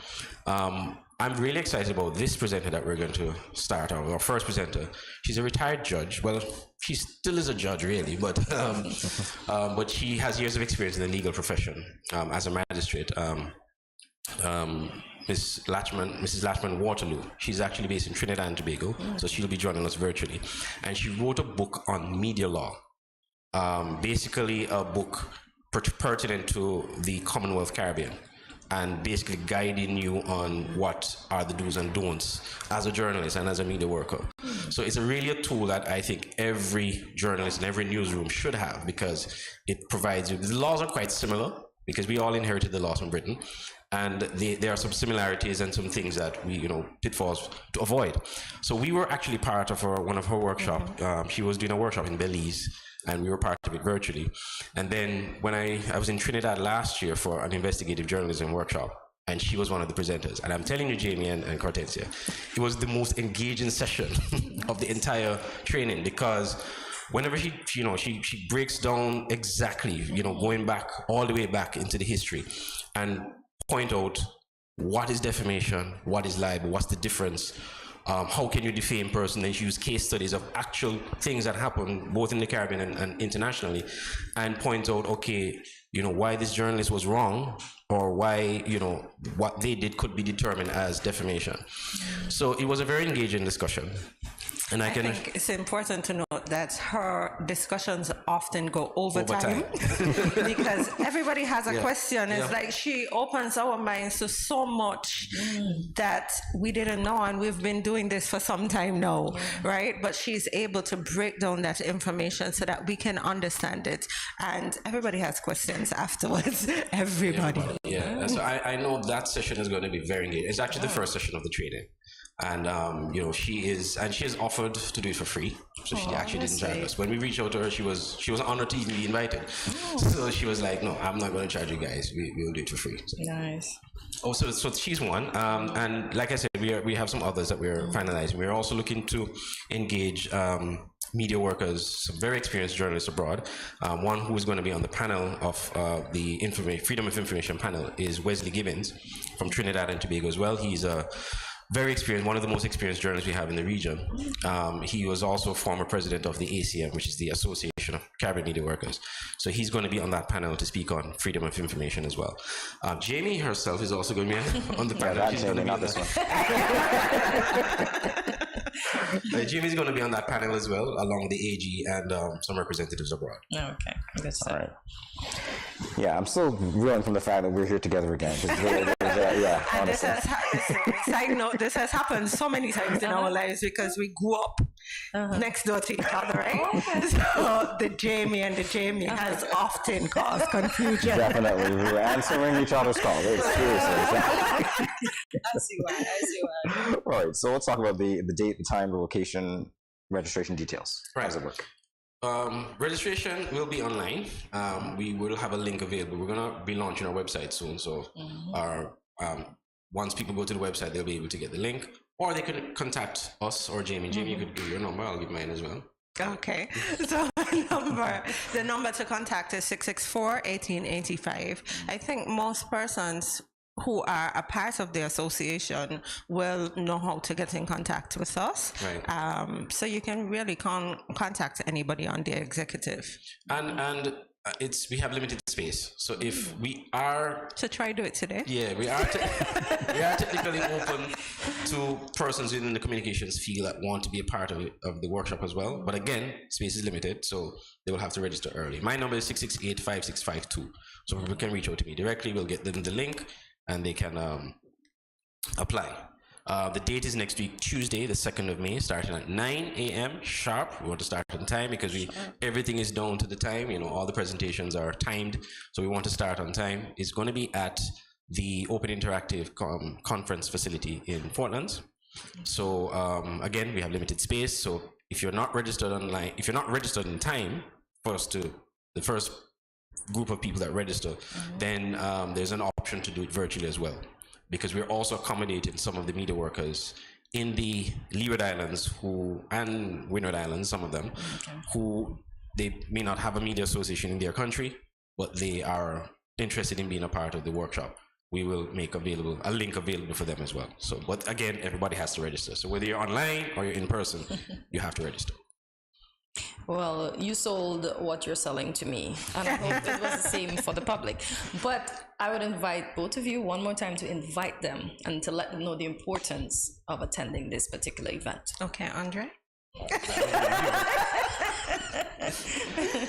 I'm really excited about this presenter that we're going to start, our first presenter. She's a retired judge. Well, she still is a judge, really, but she has years of experience in the legal profession as a magistrate. Mrs. Latchman Waterloo. She's actually based in Trinidad and Tobago, so she'll be joining us virtually. And she wrote a book on media law, basically a book pertinent to the Commonwealth Caribbean, and basically guiding you on what are the do's and don'ts as a journalist and as a media worker. So it's really a tool that I think every journalist in every newsroom should have, because it provides you, the laws are quite similar, because we all inherited the laws from Britain, and there are some similarities and some things that we, pitfalls to avoid. So we were actually part of one of her workshops. She was doing a workshop in Belize, and we were part of it virtually. And then when I was in Trinidad last year for an investigative journalism workshop, and she was one of the presenters. And I'm telling you, Jamie and Cortesia, it was the most engaging session of the entire training, because whenever she breaks down exactly, going back all the way back into the history and point out what is defamation, what is libel, what's the difference, how can you defame person, and use case studies of actual things that happen both in the Caribbean and internationally, and point out, okay, why this journalist was wrong, or why, what they did could be determined as defamation. So it was a very engaging discussion. And I think it's important to note that her discussions often go over time. Because everybody has a question. It's like she opens our minds to so much that we didn't know, and we've been doing this for some time now, right? But she's able to break down that information so that we can understand it. And everybody has questions afterwards. Everybody. Yeah. So I know that session is going to be very engaging. It's actually the first session of the training. And she has offered to do it for free, so she actually didn't charge us. When we reached out to her, she was honored to even be invited. So she was like, "No, I'm not going to charge you guys. We will do it for free." So. Nice. So she's one, and like I said, we have some others that we're finalizing. We're also looking to engage media workers, some very experienced journalists abroad. One who is going to be on the panel of the Freedom of Information panel is Wesley Gibbons from Trinidad and Tobago as well. He's a very experienced, one of the most experienced journalists we have in the region. He was also former president of the ACM, which is the Association of Caribbean Media Workers. So he's going to be on that panel to speak on freedom of information as well. Jamie herself is also going to be on the panel. She's going to be on this one. Jamie's going to be on that panel as well, along with the AG and some representatives abroad. Okay, good stuff. All right. Yeah, I'm still reeling from the fact that we're here together again. And this has side note, this has happened so many times in our lives because we grew up next door to each other, right? So the Jamie and the Jamie has often caused confusion. Definitely, we're answering each other's calls. Seriously. I see why. All right, so let's talk about the date, the time, the location, registration details. How does it work? Registration will be online. We will have a link available. We're going to be launching our website soon. So once people go to the website, they'll be able to get the link, or they could contact us or Jamie. Jamie, you could give your number. I'll give mine as well. Okay, so the number to contact is 664-1885. I think most persons who are a part of the association will know how to get in contact with us. Right. So you can really contact anybody on the executive. And we have limited space. So if we are to try do it today. Yeah, we are technically open to persons within the communications field that want to be a part of the workshop as well. But again, space is limited, so they will have to register early. My number is 668-5652. So people can reach out to me directly. We'll get them the link, and they can apply. The date is next week, Tuesday, the 2nd of May, starting at 9 a.m. sharp. We want to start on time because everything is down to the time. All the presentations are timed, so we want to start on time. It's going to be at the Open Interactive Conference facility in Portland. So again, we have limited space. So if you're not registered online, if you're not registered in time for us to the first group of people that register, then there's an option to do it virtually as well, because we're also accommodating some of the media workers in the Leeward Islands and Windward Islands, some of them, who they may not have a media association in their country, but they are interested in being a part of the workshop. We will make a link available for them as well. So, but again, everybody has to register. So whether you're online or you're in person, you have to register. Well, you sold what you're selling to me, and I hope it was the same for the public. But I would invite both of you one more time to invite them and to let them know the importance of attending this particular event. Okay, Andre?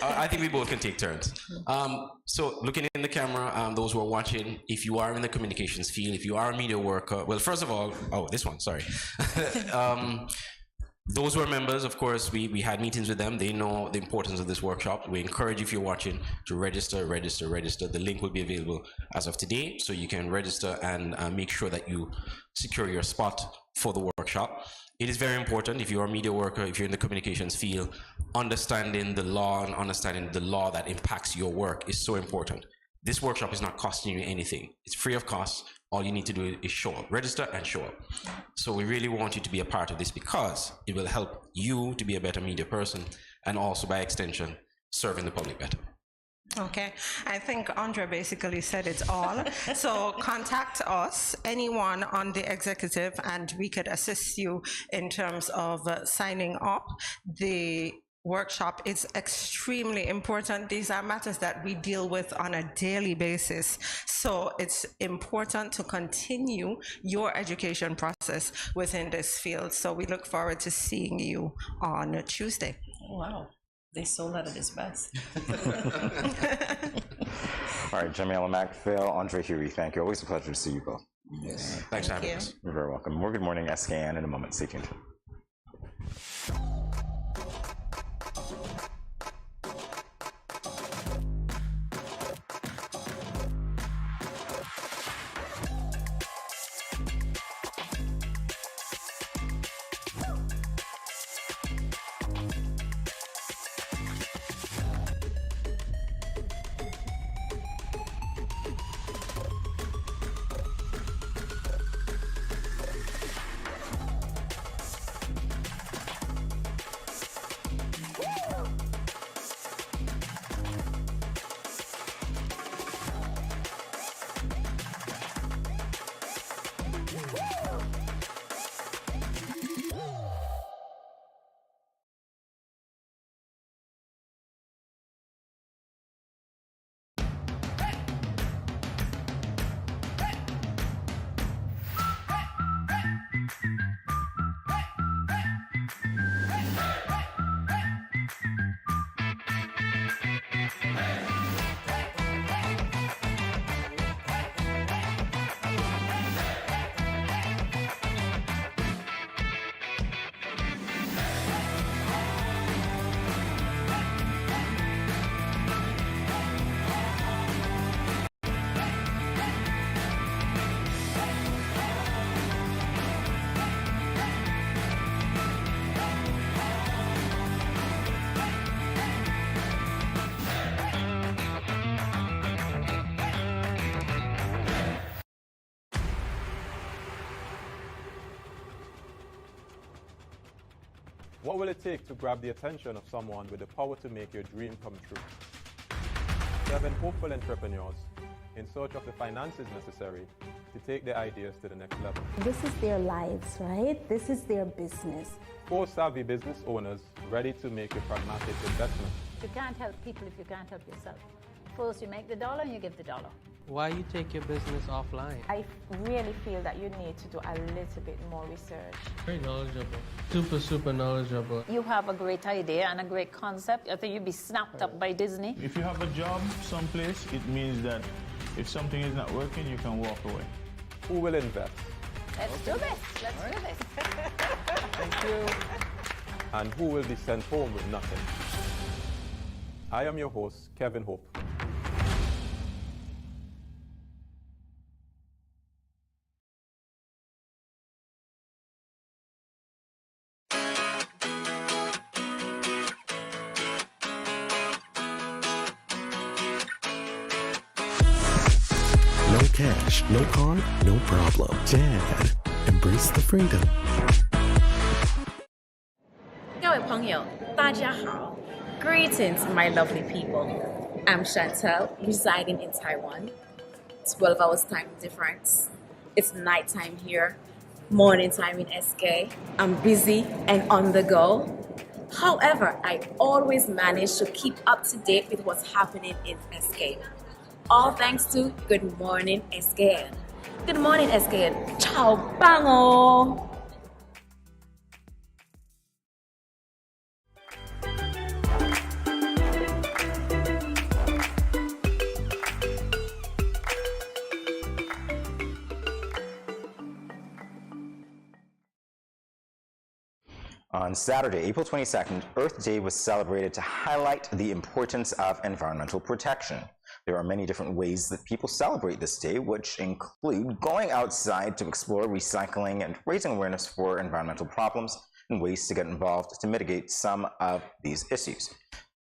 I think we both can take turns. So looking in the camera, those who are watching, if you are in the communications field, if you are a media worker, well, first of all, this one, sorry. Those who are members, of course, we had meetings with them. They know the importance of this workshop. We encourage you, if you're watching, to register. The link will be available as of today, so you can register and make sure that you secure your spot for the workshop. It is very important, if you're a media worker, if you're in the communications field, understanding the law and understanding the law that impacts your work is so important. This workshop is not costing you anything. It's free of cost. All you need to do is show up, register and show up. So we really want you to be a part of this because it will help you to be a better media person and also, by extension, serving the public better. Okay, I think Andre basically said it all. So contact us, anyone on the executive, and we could assist you in terms of signing up. The workshop is extremely important. These are matters that we deal with on a daily basis. So it's important to continue your education process within this field. So we look forward to seeing you on Tuesday. Wow. They sold out at its best. All right, Jamila McPhail, Andre Huey, thank you. Always a pleasure to see you both. Yes. Thanks for having us. You're very welcome. More Good Morning SKN in a moment. Stay tuned. What will it take to grab the attention of someone with the power to make your dream come true? 7 hopeful entrepreneurs in search of the finances necessary to take their ideas to the next level. This is their lives, right? This is their business. 4 savvy business owners ready to make a pragmatic investment. You can't help people if you can't help yourself. First, you make the dollar and you give the dollar. Why you take your business offline? I really feel that you need to do a little bit more research. Very knowledgeable. Super knowledgeable. You have a great idea and a great concept. I think you'd be snapped up by Disney. If you have a job someplace, it means that if something is not working, you can walk away. Who will invest? Let's do this. Let's do this. Thank you. And who will be sent home with nothing? I am your host, Kevin Hope. No cash, no card, no problem. Dad, embrace the freedom. 各位朋友，大家好. Greetings, my lovely people. I'm Chantel, residing in Taiwan. 12 hours time difference. It's nighttime here, morning time in SK. I'm busy and on the go. However, I always manage to keep up to date with what's happening in SK. All thanks to Good Morning SKN. Good morning SKN. Ciao, bango. On Saturday, April 22nd, Earth Day was celebrated to highlight the importance of environmental protection. There are many different ways that people celebrate this day, which include going outside to explore recycling and raising awareness for environmental problems and ways to get involved to mitigate some of these issues.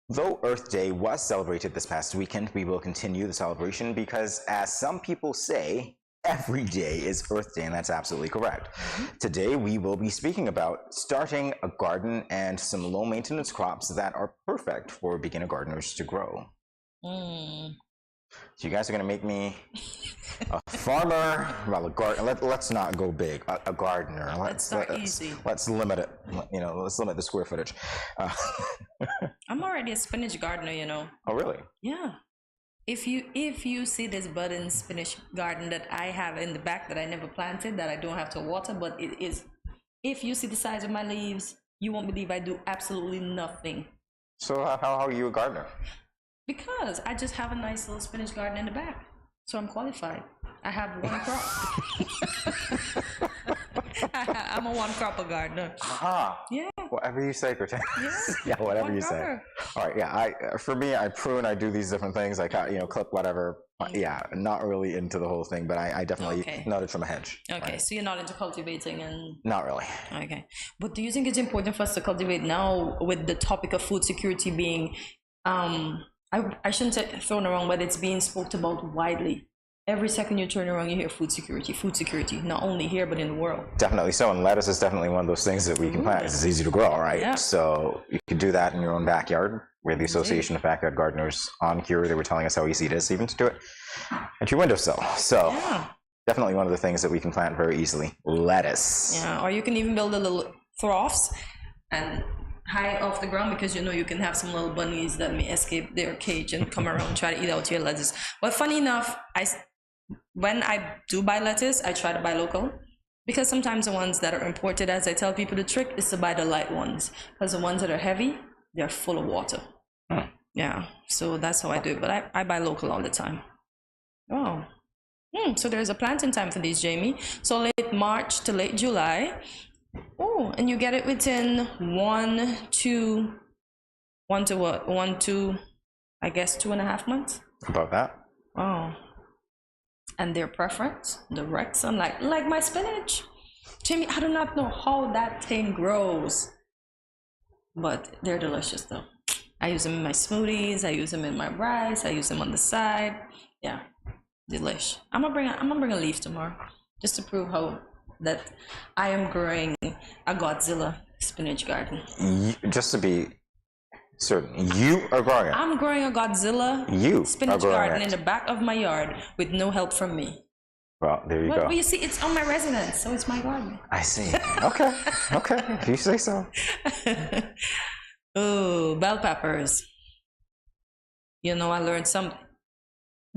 Though Earth Day was celebrated this past weekend, we will continue the celebration because, as some people say, every day is Earth Day, and that's absolutely correct. Today, we will be speaking about starting a garden and some low-maintenance crops that are perfect for beginner gardeners to grow. So you guys are going to make me a farmer, well, a gardener. Let's not go big. A gardener. Let's start easy. Let's limit it. You know, let's limit the square footage. I'm already a spinach gardener, you know. Oh, really? Yeah. If you see this budding spinach garden that I have in the back that I never planted, that I don't have to water, but it is. If you see the size of my leaves, you won't believe I do absolutely nothing. So how are you a gardener? Because I just have a nice little spinach garden in the back. So I'm qualified. I have one crop. I'm a one crop gardener. Yeah. Whatever you say, Cortez. Yeah. Yeah, whatever One you say. cropper. All right, yeah. For me, I prune, I do these different things. I cut, clip whatever. Yeah, not really into the whole thing, but I definitely noted from a hedge. Okay, right? So you're not into cultivating and... Not really. Okay. But do you think it's important for us to cultivate now with the topic of food security being... I shouldn't say thrown around, but it's being spoke about widely. Every second you turn around, you hear food security, not only here, but in the world. Definitely so, and lettuce is definitely one of those things that we can plant. It's easy to grow, right? Yeah. So you can do that in your own backyard. We're the Association of Backyard Gardeners on here. They were telling us how easy it is even to do it at your windowsill. So definitely one of the things that we can plant very easily. Lettuce. Yeah, or you can even build a little troughs and high off the ground, because you know you can have some little bunnies that may escape their cage and come around and try to eat out your lettuce. But funny enough, when I do buy lettuce, I try to buy local, because sometimes the ones that are imported, as I tell people, the trick is to buy the light ones, because the ones that are heavy, they're full of water. Yeah, so that's how I do it, but I buy local all the time. Oh, so there's a planting time for these, Jamie. So late March to late July. Oh, and you get it within 2.5 months. About that. Oh. And their preference, direct sunlight, like my spinach. Jamie, I do not know how that thing grows, but they're delicious though. I use them in my smoothies, I use them in my rice, I use them on the side. Yeah, delish. I'm gonna bring a leaf tomorrow, just to prove how that I am growing a Godzilla spinach garden. Just to be certain, you are growing it. I'm growing a Godzilla spinach garden in the back of my yard with no help from me. Well, there you go. But you see, it's on my residence, so it's my garden. I see. Okay, if you say so. Oh, bell peppers. You know, I learned something.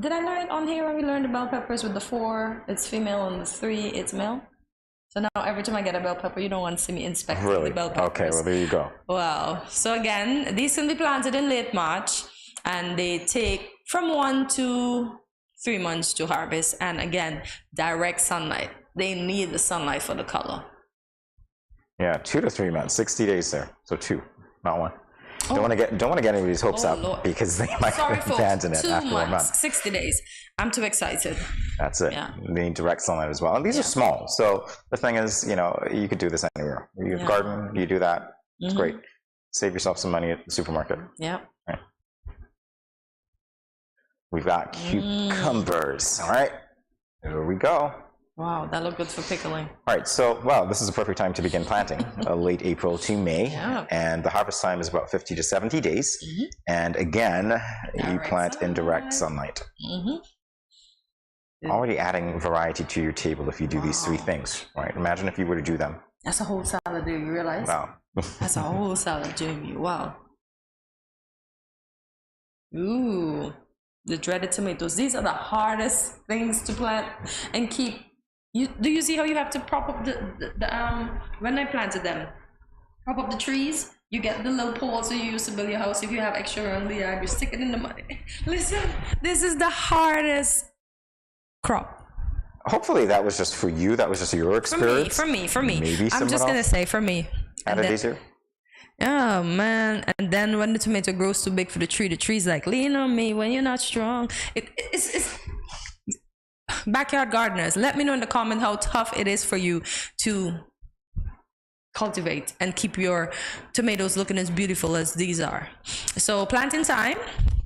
Did I learn it on here when we learned the bell peppers with the 4, it's female, and the 3, it's male? So now every time I get a bell pepper, you don't want to see me inspecting the bell peppers. Okay, well, there you go. Wow. So again, these can be planted in late March, and they take from 1 to 3 months to harvest. And again, direct sunlight. They need the sunlight for the color. Yeah, 2 to 3 months, 60 days there. So 2, not 1. Don't want to get anybody's hopes up, Lord, because they might abandon it after 1 month. 60 days. I'm too excited. That's it. Yeah. They need direct sunlight as well. And these are small. So the thing is, you could do this anywhere. You garden, you do that. It's great. Save yourself some money at the supermarket. Yeah. Right. We've got cucumbers. All right. Here we go. Wow, that looked good for pickling. All right, so, this is a perfect time to begin planting, late April to May, and the harvest time is about 50 to 70 days, and again, you plant in direct sunlight. Already adding variety to your table if you do these 3 things, right? Imagine if you were to do them. That's a whole salad, do you realize? Wow. That's a whole salad, Jamie, wow. Ooh, the dreaded tomatoes. These are the hardest things to plant and keep. Do you see how you have to prop up the when I planted them, prop up the trees? You get the little poles that you use to build your house. If you have extra around the yard, you stick it in the mud. Listen, this is the hardest crop. Hopefully that was just for you. That was just your experience. For me. Maybe I'm just going to say for me. Added these here? Oh, man. And then when the tomato grows too big for the tree's like, lean on me when you're not strong. It's backyard gardeners, let me know in the comment how tough it is for you to cultivate and keep your tomatoes looking as beautiful as these are. So planting time,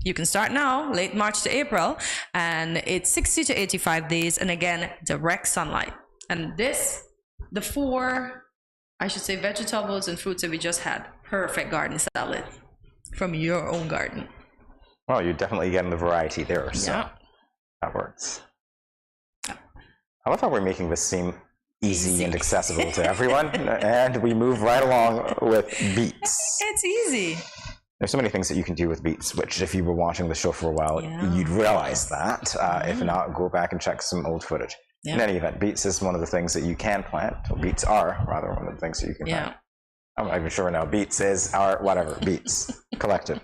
you can start now, late March to April, and it's 60 to 85 days, and again, direct sunlight. And this, the 4, I should say, vegetables and fruits that we just had, perfect garden salad from your own garden. Well, you're definitely getting the variety there. So. Yeah, that works. I love how we're making this seem easy and accessible to everyone, and we move right along with beets. It's easy. There's so many things that you can do with beets, which if you were watching the show for a while, you'd realize that. If not, go back and check some old footage. In any event, beets is one of the things that you can plant. Well, beets are, rather, one of the things that you can plant. I'm not even sure now. Beets is our, whatever, beets, collective.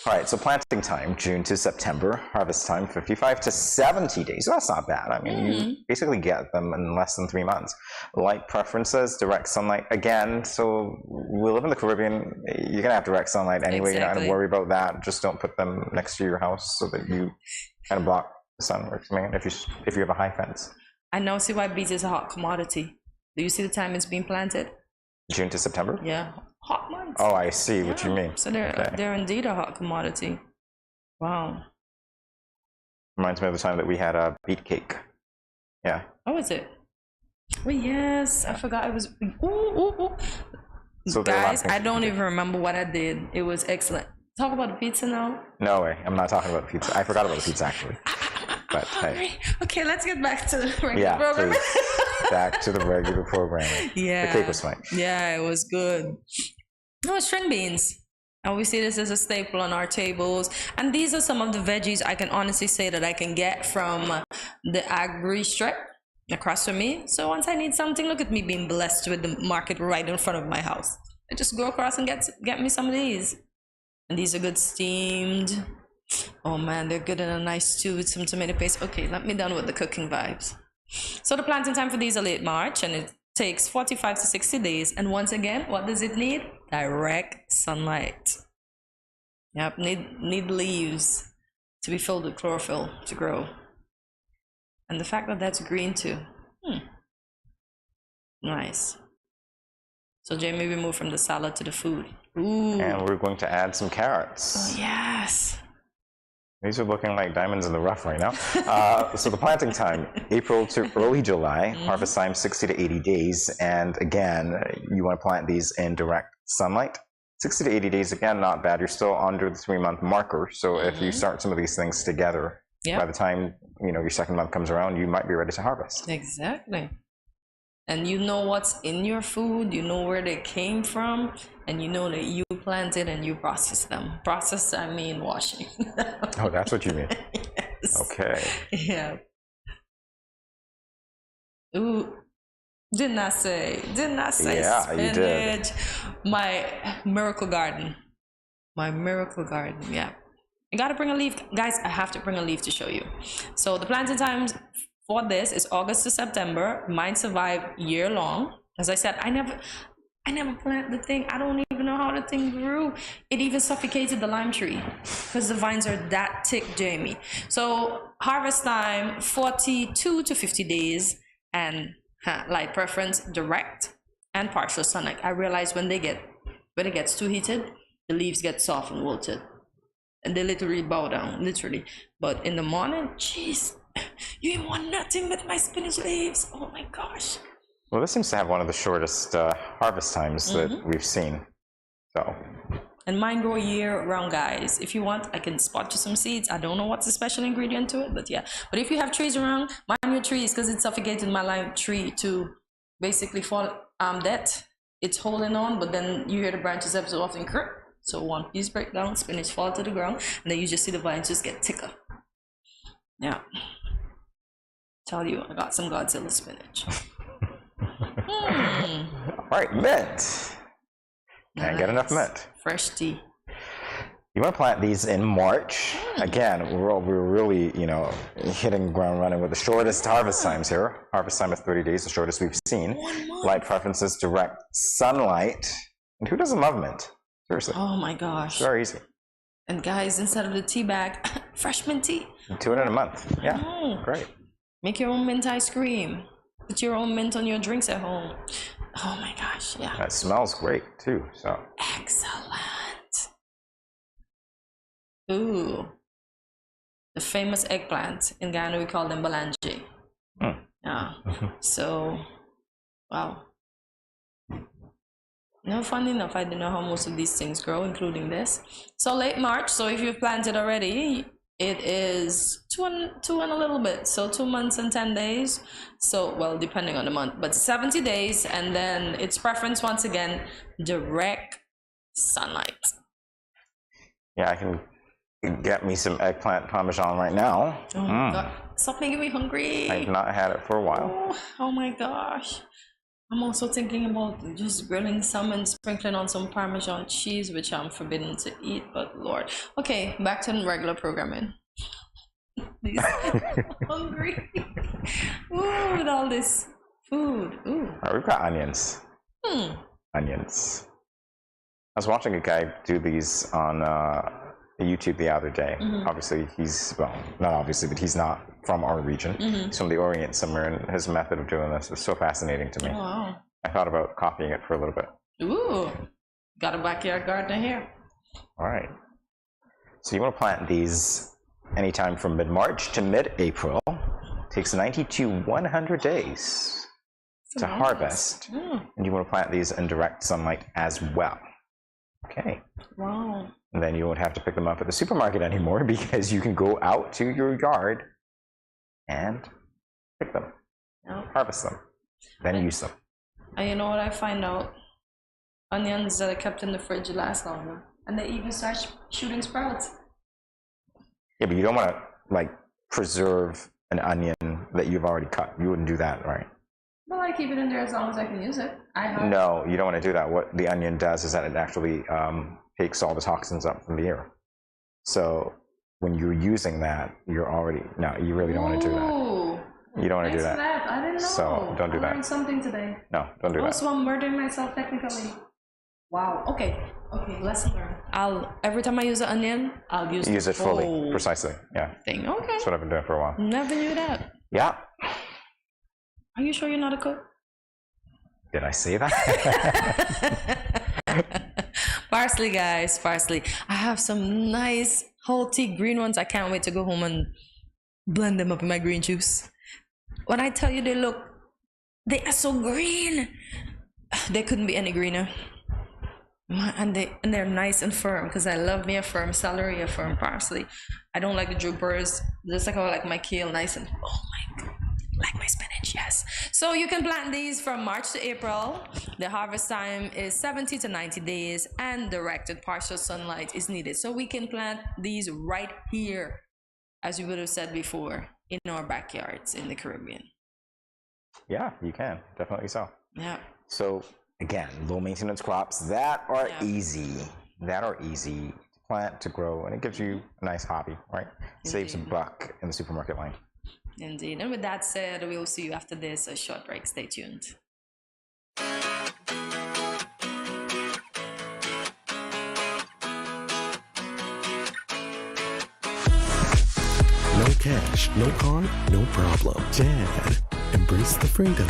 All right, so planting time, June to September. Harvest time, 55 to 70 days. So that's not bad. I mean, you basically get them in less than 3 months. Light preferences, direct sunlight. Again, so we live in the Caribbean. You're going to have direct sunlight anyway. You're not going to worry about that. Just don't put them next to your house so that you kind of block the sun or something if you have a high fence. I now see why beets is a hot commodity. Do you see the time it's being planted? June to September? Yeah, hot months. Oh, I see what you mean. So they're indeed a hot commodity. Wow. Reminds me of the time that we had a beet cake. Yeah. Oh, is it? Oh, yes. I forgot it was. Ooh. So guys, I don't even remember what I did. It was excellent. Talk about the pizza now. No way. I'm not talking about the pizza. I forgot about the pizza, actually. But hey. Okay, let's get back to the regular program. Back to the regular programming. Yeah. The cake was fine. Yeah, it was good. No, string beans. And we see this as a staple on our tables. And these are some of the veggies I can honestly say that I can get from the agri strip across from me. So once I need something, look at me being blessed with the market right in front of my house. I just go across and get me some of these. And these are good steamed. Oh man, they're good in a nice stew with some tomato paste. Okay, let me done with the cooking vibes. So the planting time for these are late March, and it takes 45 to 60 days. And once again, what does it need? Direct sunlight. Yep, need leaves to be filled with chlorophyll to grow. And the fact that that's green too. Nice. So Jamie, we move from the salad to the food. Ooh. And we're going to add some carrots. Oh, yes. These are looking like diamonds in the rough right now. So the planting time, April to early July, harvest time 60 to 80 days. And again, you want to plant these in direct sunlight. 60 to 80 days, again, not bad. You're still under the 3-month marker. So if you start some of these things together, by the time your second month comes around, you might be ready to harvest. Exactly. And you know what's in your food, you know where they came from, and you know that you planted and you process them. Process, I mean washing. Oh, that's what you mean. Yes. Okay. Yeah. Ooh, didn't I say Yeah, spinach? you did. My miracle garden. Yeah. You gotta bring a leaf. Guys, I have to bring a leaf to show you. So the planting times for this is August to September. Mine survive year long. As I said, I never planted the thing. I don't even know how the thing grew. It even suffocated the lime tree because the vines are that thick, Jamie. So harvest time 42 to 50 days, and light preference direct and partial sunlight. I realize when it gets too heated, the leaves get soft and wilted, and they literally bow down, literally. But in the morning, jeez. You ain't want nothing with my spinach leaves. Oh my gosh. Well, this seems to have one of the shortest harvest times that we've seen. So. And mine grow year round, guys. If you want, I can spot you some seeds. I don't know what's the special ingredient to it, but yeah. But if you have trees around, mind your trees, because it suffocated my lime tree to basically fall dead. It's holding on, but then you hear the branches ever so often crack. So one piece break down, spinach fall to the ground, and then you just see the vines just get thicker. Yeah. Tell you, I got some Godzilla spinach. All right, mint. Can't get enough mint. Fresh tea. You want to plant these in March. Again, we're really, hitting ground running with the shortest harvest times here. Harvest time is 30 days, the shortest we've seen. Light preferences, direct sunlight. And who doesn't love mint? Seriously. Oh my gosh. It's very easy. And guys, instead of the tea bag, fresh mint tea. 2 in a month. Yeah, great. Make your own mint ice cream. Put your own mint on your drinks at home. Oh my gosh, yeah. That smells great too, so. Excellent. Ooh. The famous eggplant. In Ghana, we call them balanji. Yeah. So, wow. No, funny enough, I didn't know how most of these things grow, including this. So late March, so if you've planted already, It is two and a little bit, so 2 months and 10 days. So, well, depending on the month, but 70 days, and then its preference once again, direct sunlight. Yeah, I can get me some eggplant parmesan right now. Oh my God. Stop making me hungry. I've not had it for a while. Oh my gosh. I'm also thinking about just grilling some and sprinkling on some Parmesan cheese, which I'm forbidden to eat, but Lord. Okay, back to the regular programming. Please. Hungry. Ooh, with all this food. Ooh. All right, we've got onions. Onions. I was watching a guy do these on YouTube the other day. Obviously, not obviously, but he's not from our region. He's from the Orient somewhere, and his method of doing this was so fascinating to me. Oh, wow. I thought about copying it for a little bit. Ooh, got a backyard gardener here. All right. So you want to plant these anytime from mid-March to mid-April. Takes 90 to 100 days to harvest. And you want to plant these in direct sunlight as well. Okay. Wow. And then you won't have to pick them up at the supermarket anymore because you can go out to your yard and pick them, harvest them, then use them. And you know what I find out? Onions that are kept in the fridge last longer, and they even start shooting sprouts. Yeah, but you don't want to like preserve an onion that you've already cut. You wouldn't do that, right? Well, I keep it in there as long as I can use it. No, you don't want to do that. What the onion does is that it actually takes all the toxins up from the air. So when you're using that, you really don't want to do that. You don't want to do that. I didn't know. So don't do I that. learned something today. No, don't do that. So I'm murdering myself technically. Wow. Okay, lesson learned. Every time I use an onion, I'll use it fully, precisely. Yeah. Thing. Okay. That's what I've been doing for a while. Never knew that. Yeah. Are you sure you're not a cook? Did I say that? Parsley, guys, parsley. I have some nice healthy green ones. I can't wait to go home and blend them up in my green juice. When I tell you they are so green. They couldn't be any greener. And they're nice and firm because I love me a firm celery, a firm parsley. I don't like the droopers. Just like how I like my kale nice and oh my God. Like my spinach, yes. So you can plant these from March to April. The harvest time is 70 to 90 days and directed partial sunlight is needed. So we can plant these right here, as you would have said before, in our backyards in the Caribbean. Yeah, you can. Definitely so. Yeah. So again, low maintenance crops that are easy. That are easy to plant, to grow, and it gives you a nice hobby, right? Saves a buck in the supermarket line. Indeed. And with that said, we will see you after this short break. Stay tuned. No cash, no card, no problem. Dad, embrace the freedom.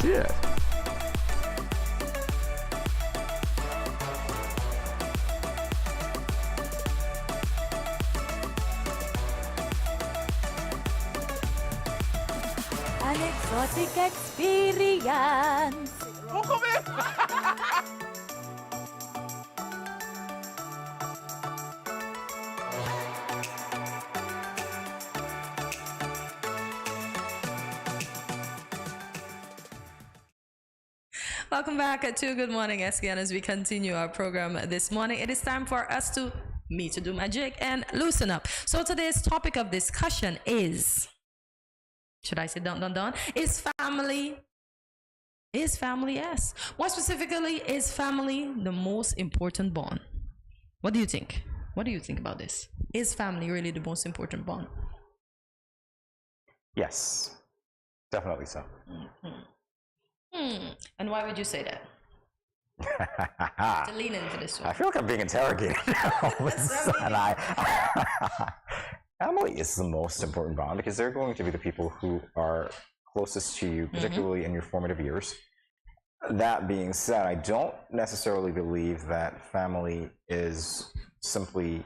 Yeah. An exotic experience. Welcome back to Good Morning SKN as we continue our program this morning. It is time for us to do my jig and loosen up. So today's topic of discussion is, should I say dun? Is family, yes. More specifically, is family the most important bond? What do you think? What do you think about this? Is family really the most important bond? Yes, definitely so. And why would you say that? To lean into this one. I feel like I'm being interrogated now. Family is the most important bond because they're going to be the people who are closest to you, particularly in your formative years. That being said, I don't necessarily believe that family is simply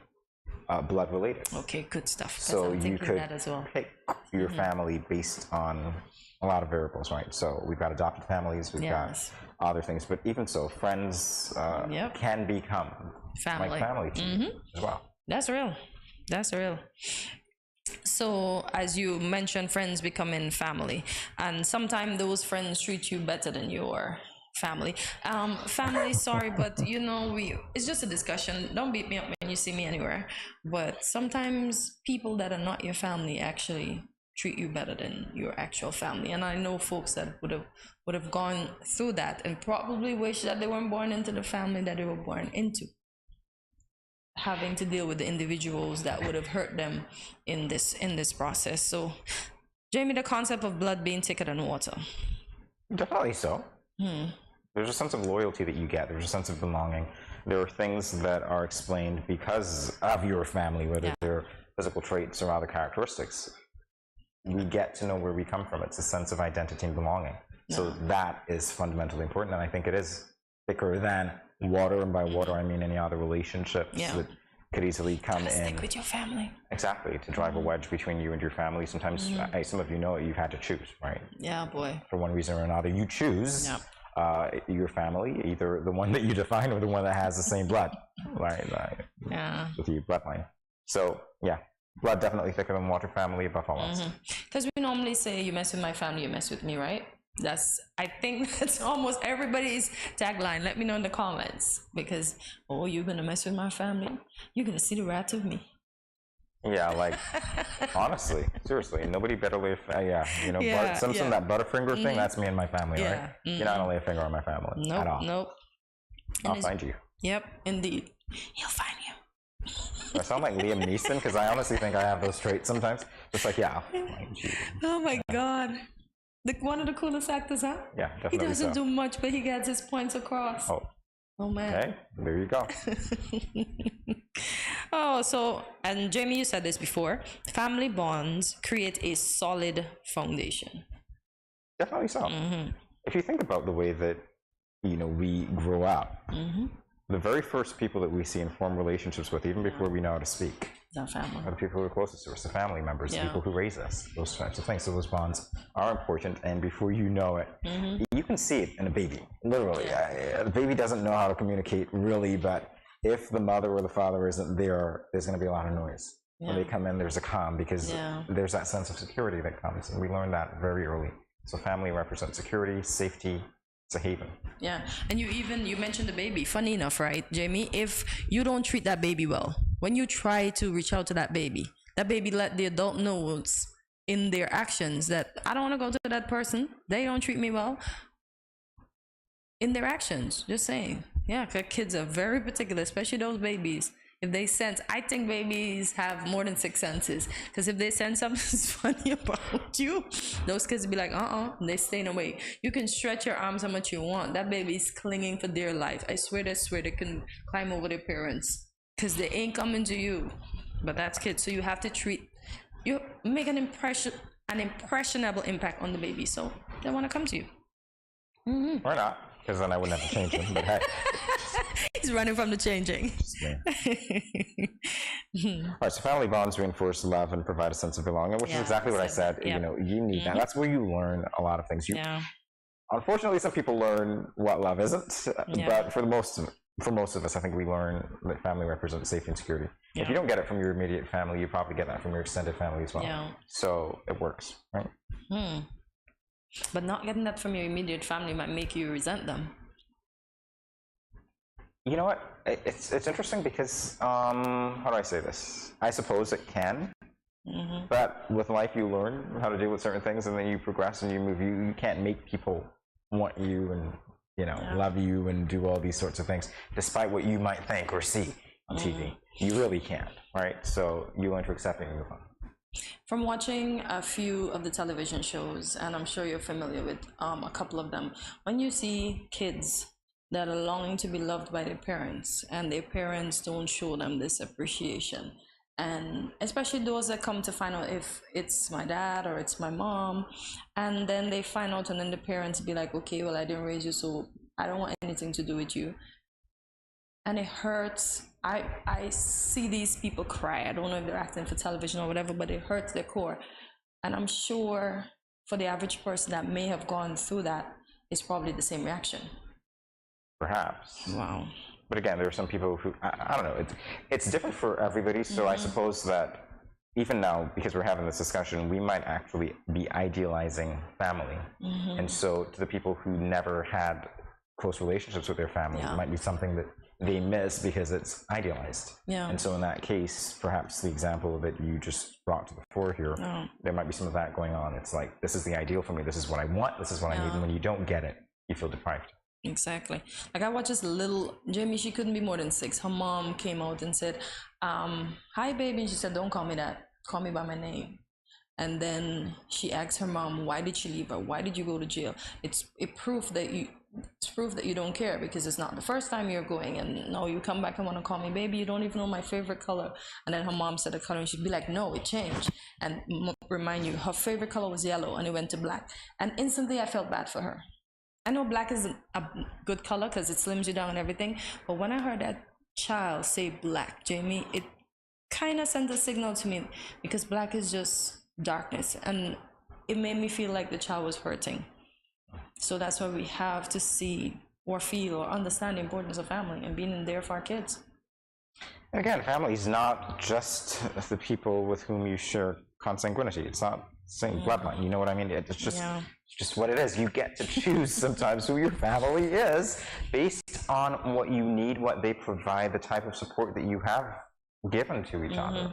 blood related. Okay, good stuff. So you could that as well. pick your family based on a lot of variables, right? So we've got adopted families, we've got other things, but even so, friends can become family. like family to you as well. That's real. That's real. So as you mentioned, friends becoming family, and sometimes those friends treat you better than your family. Family, sorry, but you know, it's just a discussion. Don't beat me up when you see me anywhere. But sometimes people that are not your family actually treat you better than your actual family. And I know folks that would have gone through that and probably wish that they weren't born into the family that they were born into, having to deal with the individuals that would have hurt them in this process. So, Jamie, the concept of blood being thicker than water. Definitely so. There's a sense of loyalty that you get. There's a sense of belonging. There are things that are explained because of your family, whether they're physical traits or other characteristics. We get to know where we come from. It's a sense of identity and belonging. So that is fundamentally important, and I think it is thicker than water, and by water I mean any other relationships that could easily come in. Stick with your family. Exactly, to drive a wedge between you and your family. Sometimes, some of you know it, you've had to choose, right? Yeah, boy. For one reason or another, you choose your family, either the one that you define or the one that has the same blood, right? With your bloodline. So, yeah. Blood definitely thicker than water, family above all else. Because we normally say, you mess with my family, you mess with me, right? I think that's almost everybody's tagline. Let me know in the comments, because, oh, you're gonna mess with my family, you're gonna see the wrath of me. Yeah, like, honestly, seriously, nobody better lay Simpson, that Butterfinger thing, that's me and my family, right? You're not gonna lay a finger on my family at all. Nope. I'll find you. Yep, indeed. He'll find you. I sound like Liam Neeson because I honestly think I have those traits sometimes. It's like, I'll find you. Oh my God. One of the coolest actors, huh? Yeah, definitely. He doesn't do much, but he gets his points across. Oh man. Okay, there you go. And Jamie, you said this before, family bonds create a solid foundation. Definitely so. If you think about the way that, we grow up, the very first people that we see and form relationships with, even before we know how to speak, our family. Are the people who are closest to us, the family members, the people who raise us, those types of things. So those bonds are important, and before you know it, you can see it in a baby, literally. The baby doesn't know how to communicate really, but if the mother or the father isn't there, there's going to be a lot of noise. When they come in, there's a calm, because there's that sense of security that comes, and we learn that very early. So family represents security, safety. It's a haven. Yeah, and you mentioned the baby. Funny enough, right, Jamie? If you don't treat that baby well, when you try to reach out to that baby let the adult know in their actions that I don't want to go to that person. They don't treat me well. In their actions, just saying. Yeah, because kids are very particular, especially those babies. If they sense, I think babies have more than 6 senses, because if they sense something's funny about you, those kids will be like, and they staying away. You can stretch your arms how much you want. That baby's clinging for dear life. I swear they can climb over their parents, because they ain't coming to you. But that's kids, so you have to make an impressionable impact on the baby, so they want to come to you. Or not, because then I wouldn't have to change them, but hey. He's running from the changing. All right, so family bonds reinforce love and provide a sense of belonging, which is exactly what I said. You need that. That's where you learn a lot of things. Unfortunately, some people learn what love isn't, but for most of us, I think we learn that family represents safety and security. If you don't get it from your immediate family, you probably get that from your extended family as well. So it works, right? But not getting that from your immediate family might make you resent them. You know what? It's interesting because how do I say this? I suppose it can, but with life you learn how to deal with certain things, and then you progress and you move. You can't make people want you and love you and do all these sorts of things, despite what you might think or see on TV. You really can't, right? So you learn to accept it and move on. From watching a few of the television shows, and I'm sure you're familiar with a couple of them, when you see kids that are longing to be loved by their parents and their parents don't show them this appreciation, and especially those that come to find out if it's my dad or it's my mom, and then they find out and then the parents be like, okay, well, I didn't raise you, so I don't want anything to do with you. And it hurts. I see these people cry. I don't know if they're acting for television or whatever, but it hurts their core. And I'm sure for the average person that may have gone through that, it's probably the same reaction. Perhaps. Wow. But again, there are some people who, I don't know, it's different for everybody. So I suppose that even now, because we're having this discussion, we might actually be idealizing family. And so to the people who never had close relationships with their family, it might be something that they miss because it's idealized. And so in that case, perhaps the example that you just brought to the fore here, there might be some of that going on. It's like, this is the ideal for me. This is what I want. This is what I need. And when you don't get it, you feel deprived. Exactly. Like I watched this little Jamie, she couldn't be more than 6. Her mom came out and said, hi baby, and she said, don't call me that, call me by my name. And then she asked her mom, why did she leave her? Why did you go to jail? It's proof that you don't care, because it's not the first time you're going, and now you come back and want to call me baby, you don't even know my favorite color. And then her mom said the color and she'd be like, no, it changed, and remind you her favorite color was yellow and it went to black. And instantly I felt bad for her. I know black is a good color because it slims you down and everything, but when I heard that child say black, Jamie, it kind of sent a signal to me, because black is just darkness, and it made me feel like the child was hurting. So that's why we have to see or feel or understand the importance of family and being there for our kids. Again, family is not just the people with whom you share consanguinity. It's not the same bloodline. You know what I mean? It's just what it is. You get to choose sometimes who your family is based on what you need, what they provide, the type of support that you have given to each other,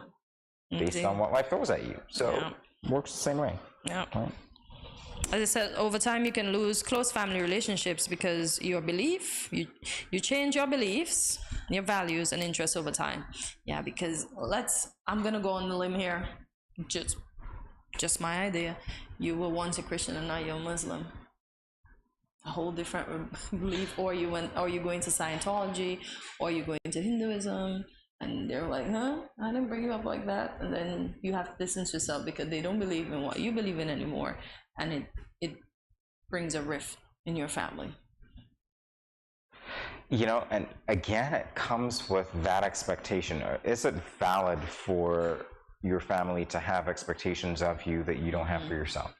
based on what life throws at you. So it works the same way. Right? As I said, over time you can lose close family relationships because your belief, you change your beliefs, your values and interests over time. Yeah, because I'm gonna go on the limb here, just my idea. You were once a Christian and now you're a Muslim. A whole different belief. Or you're going to Scientology, or you're going to Hinduism, and they're like, huh, I didn't bring you up like that. And then you have to distance yourself because they don't believe in what you believe in anymore. And it brings a rift in your family. You know, and again, it comes with that expectation. Is it valid for your family to have expectations of you that you don't have for yourself?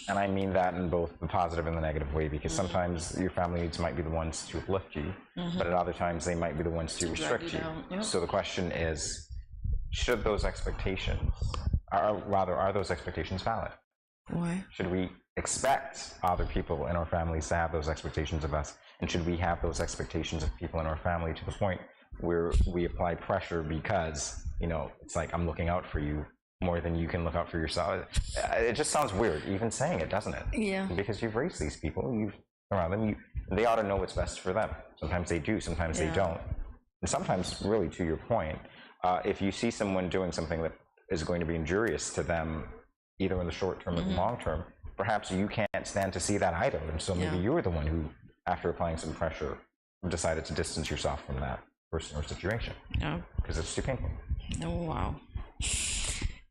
And I mean that in both the positive and the negative way, because sometimes your family might be the ones to uplift you, but at other times they might be the ones to restrict you. So the question is, should those expectations, are those expectations valid? Why? Should we expect other people in our families to have those expectations of us? And should we have those expectations of people in our family to the point where we apply pressure because, it's like, I'm looking out for you more than you can look out for yourself? It just sounds weird even saying it, doesn't it? Yeah. Because you've raised these people, you've around them, they ought to know what's best for them. Sometimes they do, sometimes they don't. And sometimes, really, to your point, if you see someone doing something that is going to be injurious to them, either in the short term or the long term, perhaps you can't stand to see that either. And so maybe you're the one who, after applying some pressure, decided to distance yourself from that person or situation. Yeah. Because it's too painful. Oh, wow.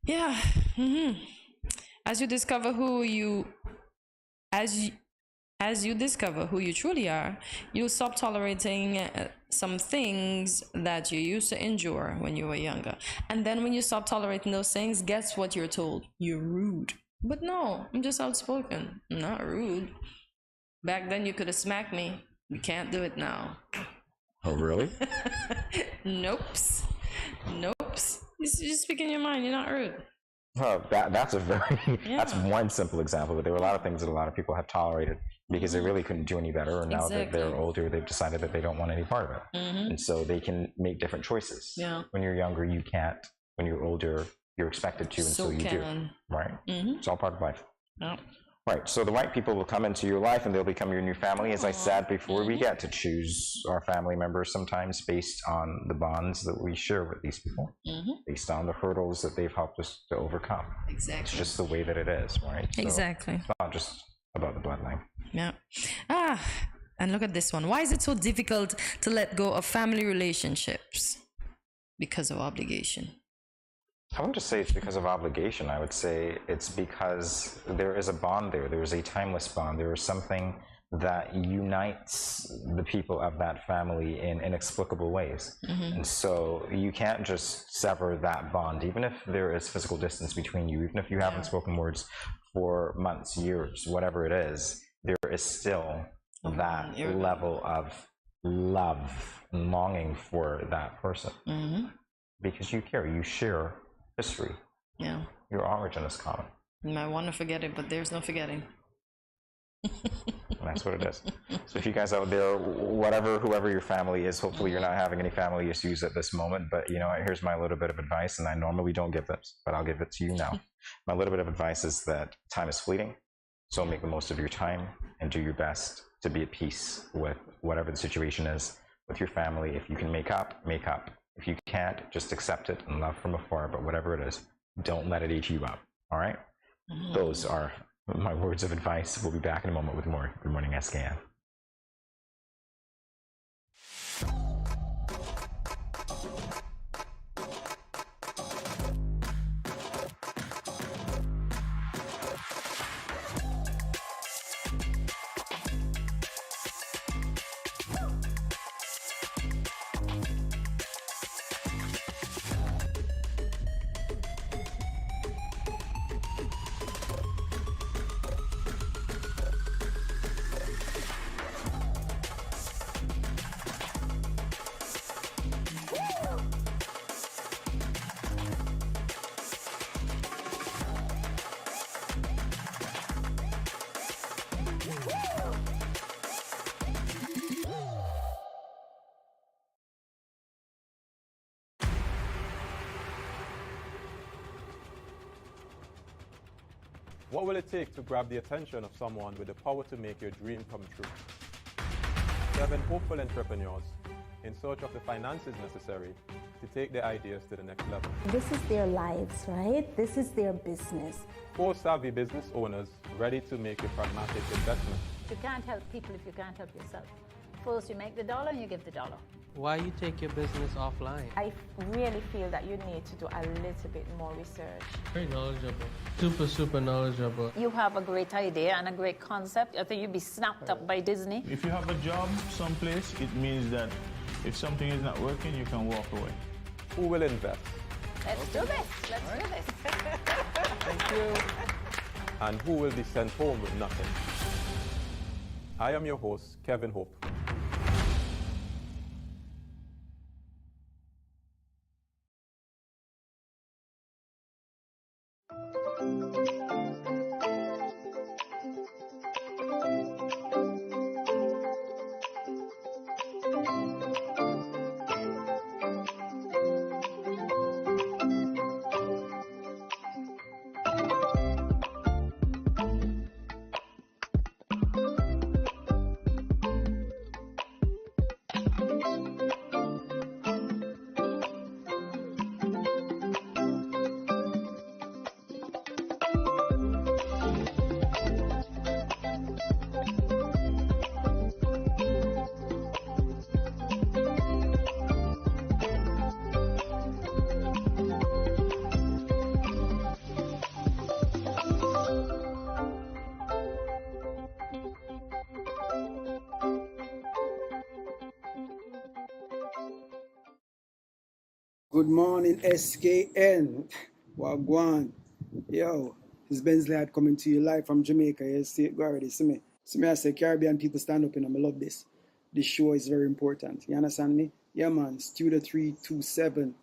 Yeah. As you discover who you truly are, you'll stop tolerating some things that you used to endure when you were younger. And then when you stop tolerating those things, guess what you're told? You're rude. But no, I'm just outspoken. I'm not rude. Back then you could have smacked me. You can't do it now. Oh, really? Nope. You're just speaking your mind. You're not rude. Well, that's a very that's one simple example, but there were a lot of things that a lot of people have tolerated because they really couldn't do any better, or now that they're older, they've decided that they don't want any part of it, and so they can make different choices. Yeah. When you're younger, you can't. When you're older, you're expected to, and so you do. Right? It's all part of life. Yeah. Right, so the right people will come into your life and they'll become your new family. As I said before, we get to choose our family members sometimes based on the bonds that we share with these people, based on the hurdles that they've helped us to overcome. Exactly. It's just the way that it is, right? So Exactly. it's not just about the bloodline. Yeah. And look at this one. Why is it so difficult to let go of family relationships? Because of obligation. I wouldn't just say it's because of obligation. I would say it's because there is a bond there. There is a timeless bond. There is something that unites the people of that family in inexplicable ways. And so you can't just sever that bond, even if there is physical distance between you, even if you haven't spoken words for months, years, whatever it is, there is still that level of love and longing for that person. Because you care, you share history. Yeah. Your origin is common. You might want to forget it, but there's no forgetting. And that's what it is. So if you guys out there, whoever your family is, hopefully you're not having any family issues at this moment, but you know, here's my little bit of advice, and I normally don't give this, but I'll give it to you now. My little bit of advice is that time is fleeting, so make the most of your time and do your best to be at peace with whatever the situation is with your family. If you can make up, make up. If you can't, just accept it and love from afar, but whatever it is, don't let it eat you up, all right? Those are my words of advice. We'll be back in a moment with more Good Morning SKN. What will it take to grab the attention of someone with the power to make your dream come true? 7 hopeful entrepreneurs in search of the finances necessary to take their ideas to the next level. This is their lives, right? This is their business. 4 savvy business owners ready to make a pragmatic investment. You can't help people if you can't help yourself. First, you make the dollar and you give the dollar. Why you take your business offline? I really feel that you need to do a little bit more research. Very knowledgeable. Super knowledgeable. You have a great idea and a great concept. I think you'd be snapped up by Disney. If you have a job someplace, it means that if something is not working, you can walk away. Who will invest? Let's do this. Let's do this. Thank you. And who will be sent home with nothing? I am your host, Kevin Hope. Good morning, SKN. Wagwan. Yo, it's Ben's Lad coming to you live from Jamaica. You see it, go already. See me, I say Caribbean people stand up, and I love this. This show is very important. You understand me? Yeah, man. Studio 327.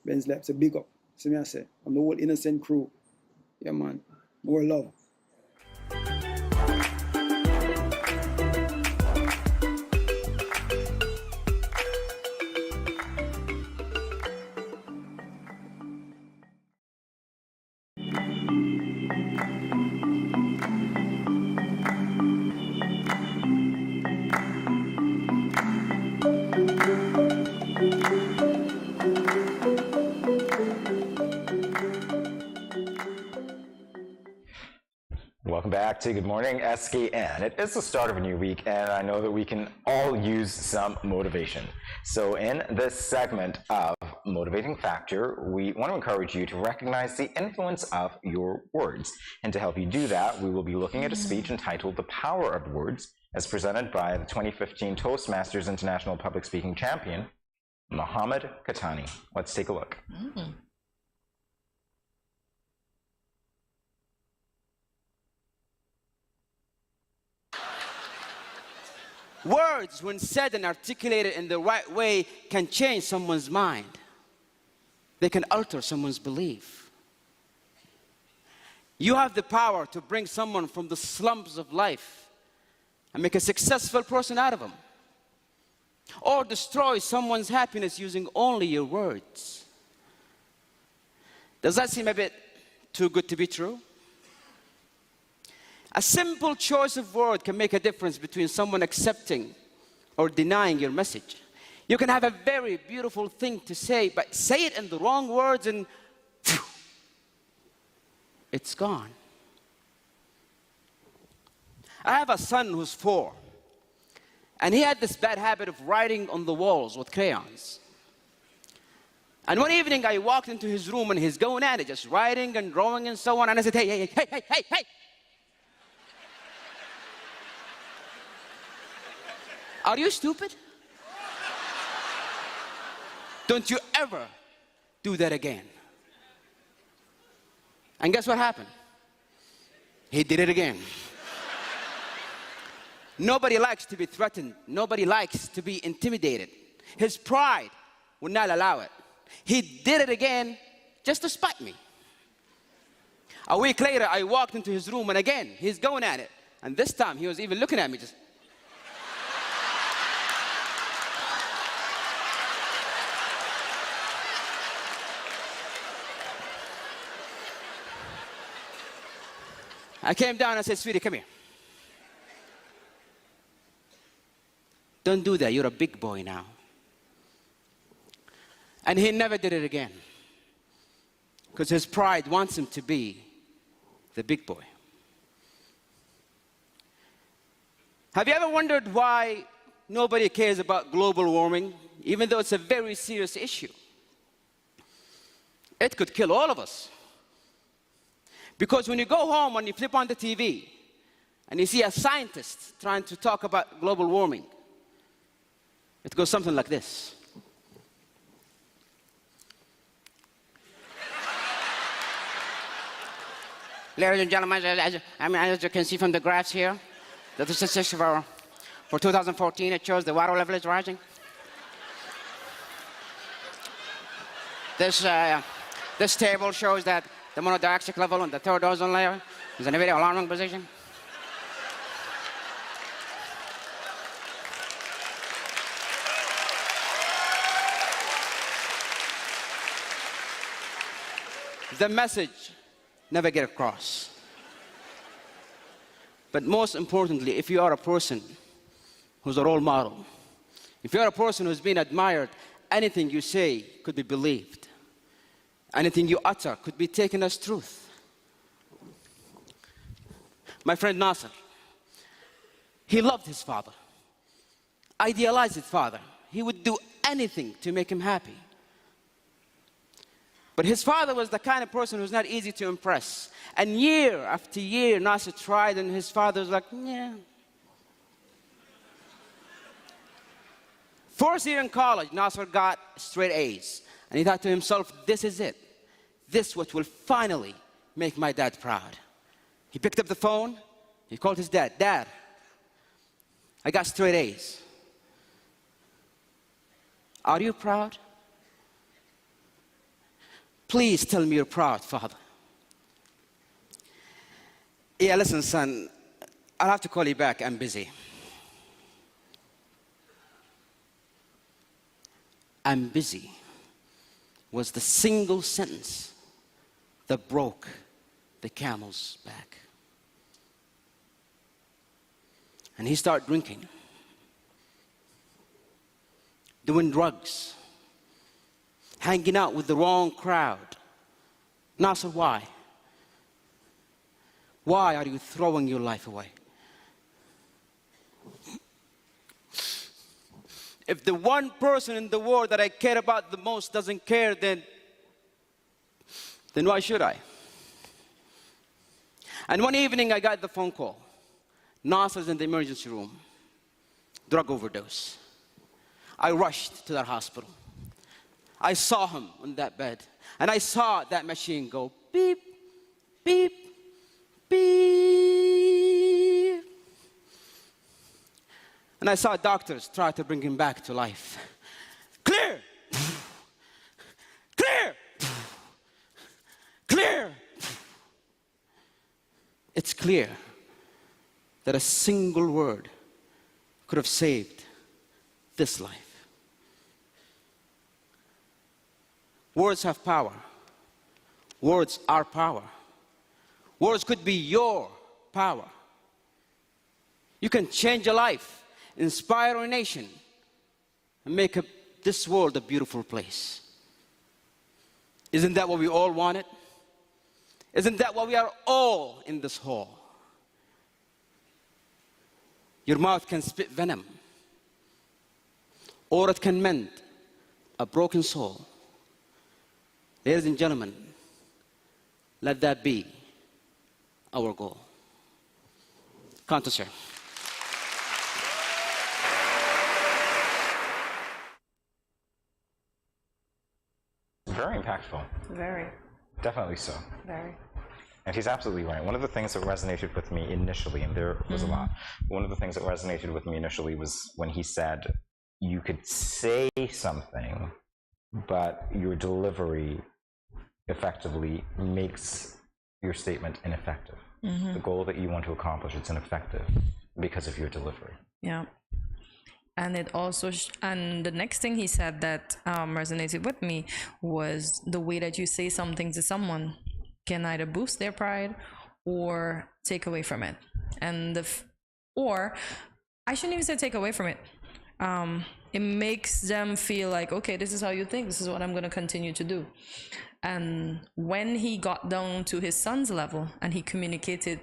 Ben's Lad, so big up. See me I say, I'm the whole innocent crew. Yeah, man. More love. Welcome back to Good Morning SKN. It is the start of a new week, and I know that we can all use some motivation. So in this segment of Motivating Factor, we want to encourage you to recognize the influence of your words. And to help you do that, we will be looking at a speech entitled The Power of Words, as presented by the 2015 Toastmasters International Public Speaking Champion, Mohammed Katani. Let's take a look. Words, when said and articulated in the right way, can change someone's mind. They can alter someone's belief. You have the power to bring someone from the slums of life and make a successful person out of them. Or destroy someone's happiness using only your words. Does that seem a bit too good to be true? A simple choice of word can make a difference between someone accepting or denying your message. You can have a very beautiful thing to say, but say it in the wrong words and phew, it's gone. I have a son who's 4, and he had this bad habit of writing on the walls with crayons. And one evening I walked into his room and he's going at it, just writing and drawing and so on, and I said, hey. Are you stupid? Don't you ever do that again. And guess what happened? He did it again. Nobody likes to be threatened. Nobody likes to be intimidated. His pride would not allow it. He did it again just to spite me. A week later, I walked into his room and again, he's going at it. And this time, he was even looking at me just. I came down and I said, sweetie, come here. Don't do that, you're a big boy now. And he never did it again. Because his pride wants him to be the big boy. Have you ever wondered why nobody cares about global warming, even though it's a very serious issue? It could kill all of us. Because when you go home and you flip on the TV and you see a scientist trying to talk about global warming, it goes something like this. Ladies and gentlemen, as you can see from the graphs here, the statistics for 2014, it shows the water level is rising. This table shows that the monodioxide level on the third ozone layer is in a very alarming position. The message never get across. But most importantly, if you are a person who's a role model, if you're a person who's been admired, anything you say could be believed. Anything you utter could be taken as truth. My friend Nasser, he loved his father, idealized his father. He would do anything to make him happy. But his father was the kind of person who's not easy to impress. And year after year, Nasser tried, and his father was like, yeah. First year in college, Nasser got straight A's. And he thought to himself, this is it. This is what will finally make my dad proud. He picked up the phone. He called his dad. Dad, I got straight A's. Are you proud? Please tell me you're proud, Father. Yeah, listen, son, I'll have to call you back. I'm busy. I'm busy was the single sentence that broke the camel's back. And he started drinking, doing drugs, hanging out with the wrong crowd. Nasser, why? Why are you throwing your life away? If the one person in the world that I care about the most doesn't care, then why should I? And one evening I got the phone call. Nasser's in the emergency room, drug overdose. I rushed to that hospital. I saw him on that bed, and I saw that machine go beep, beep, beep. And I saw doctors try to bring him back to life. Clear! Clear! Clear! It's clear that a single word could have saved this life. Words have power. Words are power. Words could be your power. You can change a life, inspire a nation, and make this world a beautiful place. Isn't that what we all wanted? Isn't that why we are all in this hall? Your mouth can spit venom, or it can mend a broken soul. Ladies and gentlemen, let that be our goal. Canto, sir. Very impactful. Very. Definitely so. Very. And he's absolutely right. One of the things that resonated with me initially, and there was a lot, one of the things that resonated with me initially was when he said, you could say something, but your delivery effectively makes your statement ineffective. The goal that you want to accomplish, it's ineffective because of your delivery. Yeah. And it also, and the next thing he said that resonated with me was the way that you say something to someone can either boost their pride or take away from it. And or I shouldn't even say take away from it. It makes them feel like, okay, this is how you think, this is what I'm going to continue to do. And when he got down to his son's level and he communicated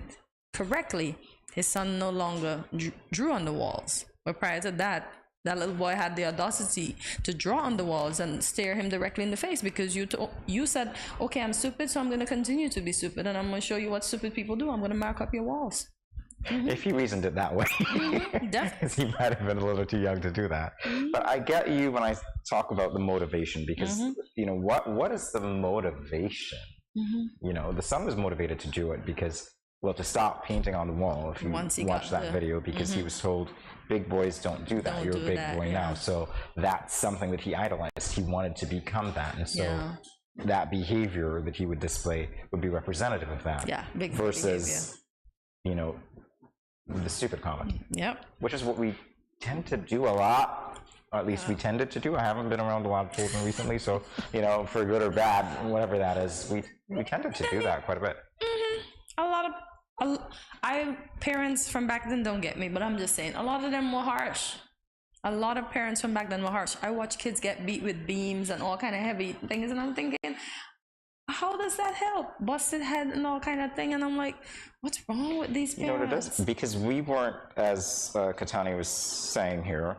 correctly, his son no longer drew on the walls. But prior to that, that little boy had the audacity to draw on the walls and stare him directly in the face because you said, okay, I'm stupid, so I'm going to continue to be stupid, and I'm going to show you what stupid people do. I'm going to mark up your walls. If he reasoned it that way, because he might have been a little too young to do that. But I get you when I talk about the motivation, because you know what is the motivation? You know, the son was motivated to do it because, well, to stop painting on the wall. If you watch that video, because he was told, big boys don't do that. You're a big boy now. So that's something that he idolized. He wanted to become that, and so that behavior that he would display would be representative of that. Yeah, big versus, you know, the stupid comment. Yep. Which is what we tend to do a lot, or at least we tended to do. I haven't been around a lot of children recently, so, you know, for good or bad, whatever that is, we tended to do that quite a bit. A lot of parents from back then don't get me, but I'm just saying, a lot of them were harsh. A lot of parents from back then were harsh. I watch kids get beat with beams and all kind of heavy things, and I'm thinking, how does that help? Busted head and all kind of thing, and I'm like, what's wrong with these parents? You know what it is? Because we weren't, as Katani was saying here,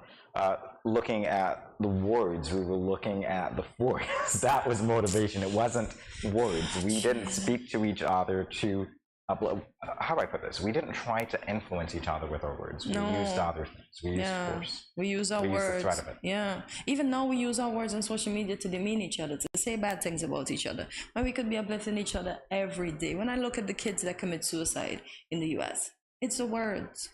looking at the words, we were looking at the force. That was motivation. It wasn't words. We didn't speak to each other to, how do I put this? We didn't try to influence each other with our words. We used other things. We used force. We use our words. Used the threat of it. Yeah. Even now we use our words on social media to demean each other, to say bad things about each other. When we could be uplifting each other every day. When I look at the kids that commit suicide in the US, it's the words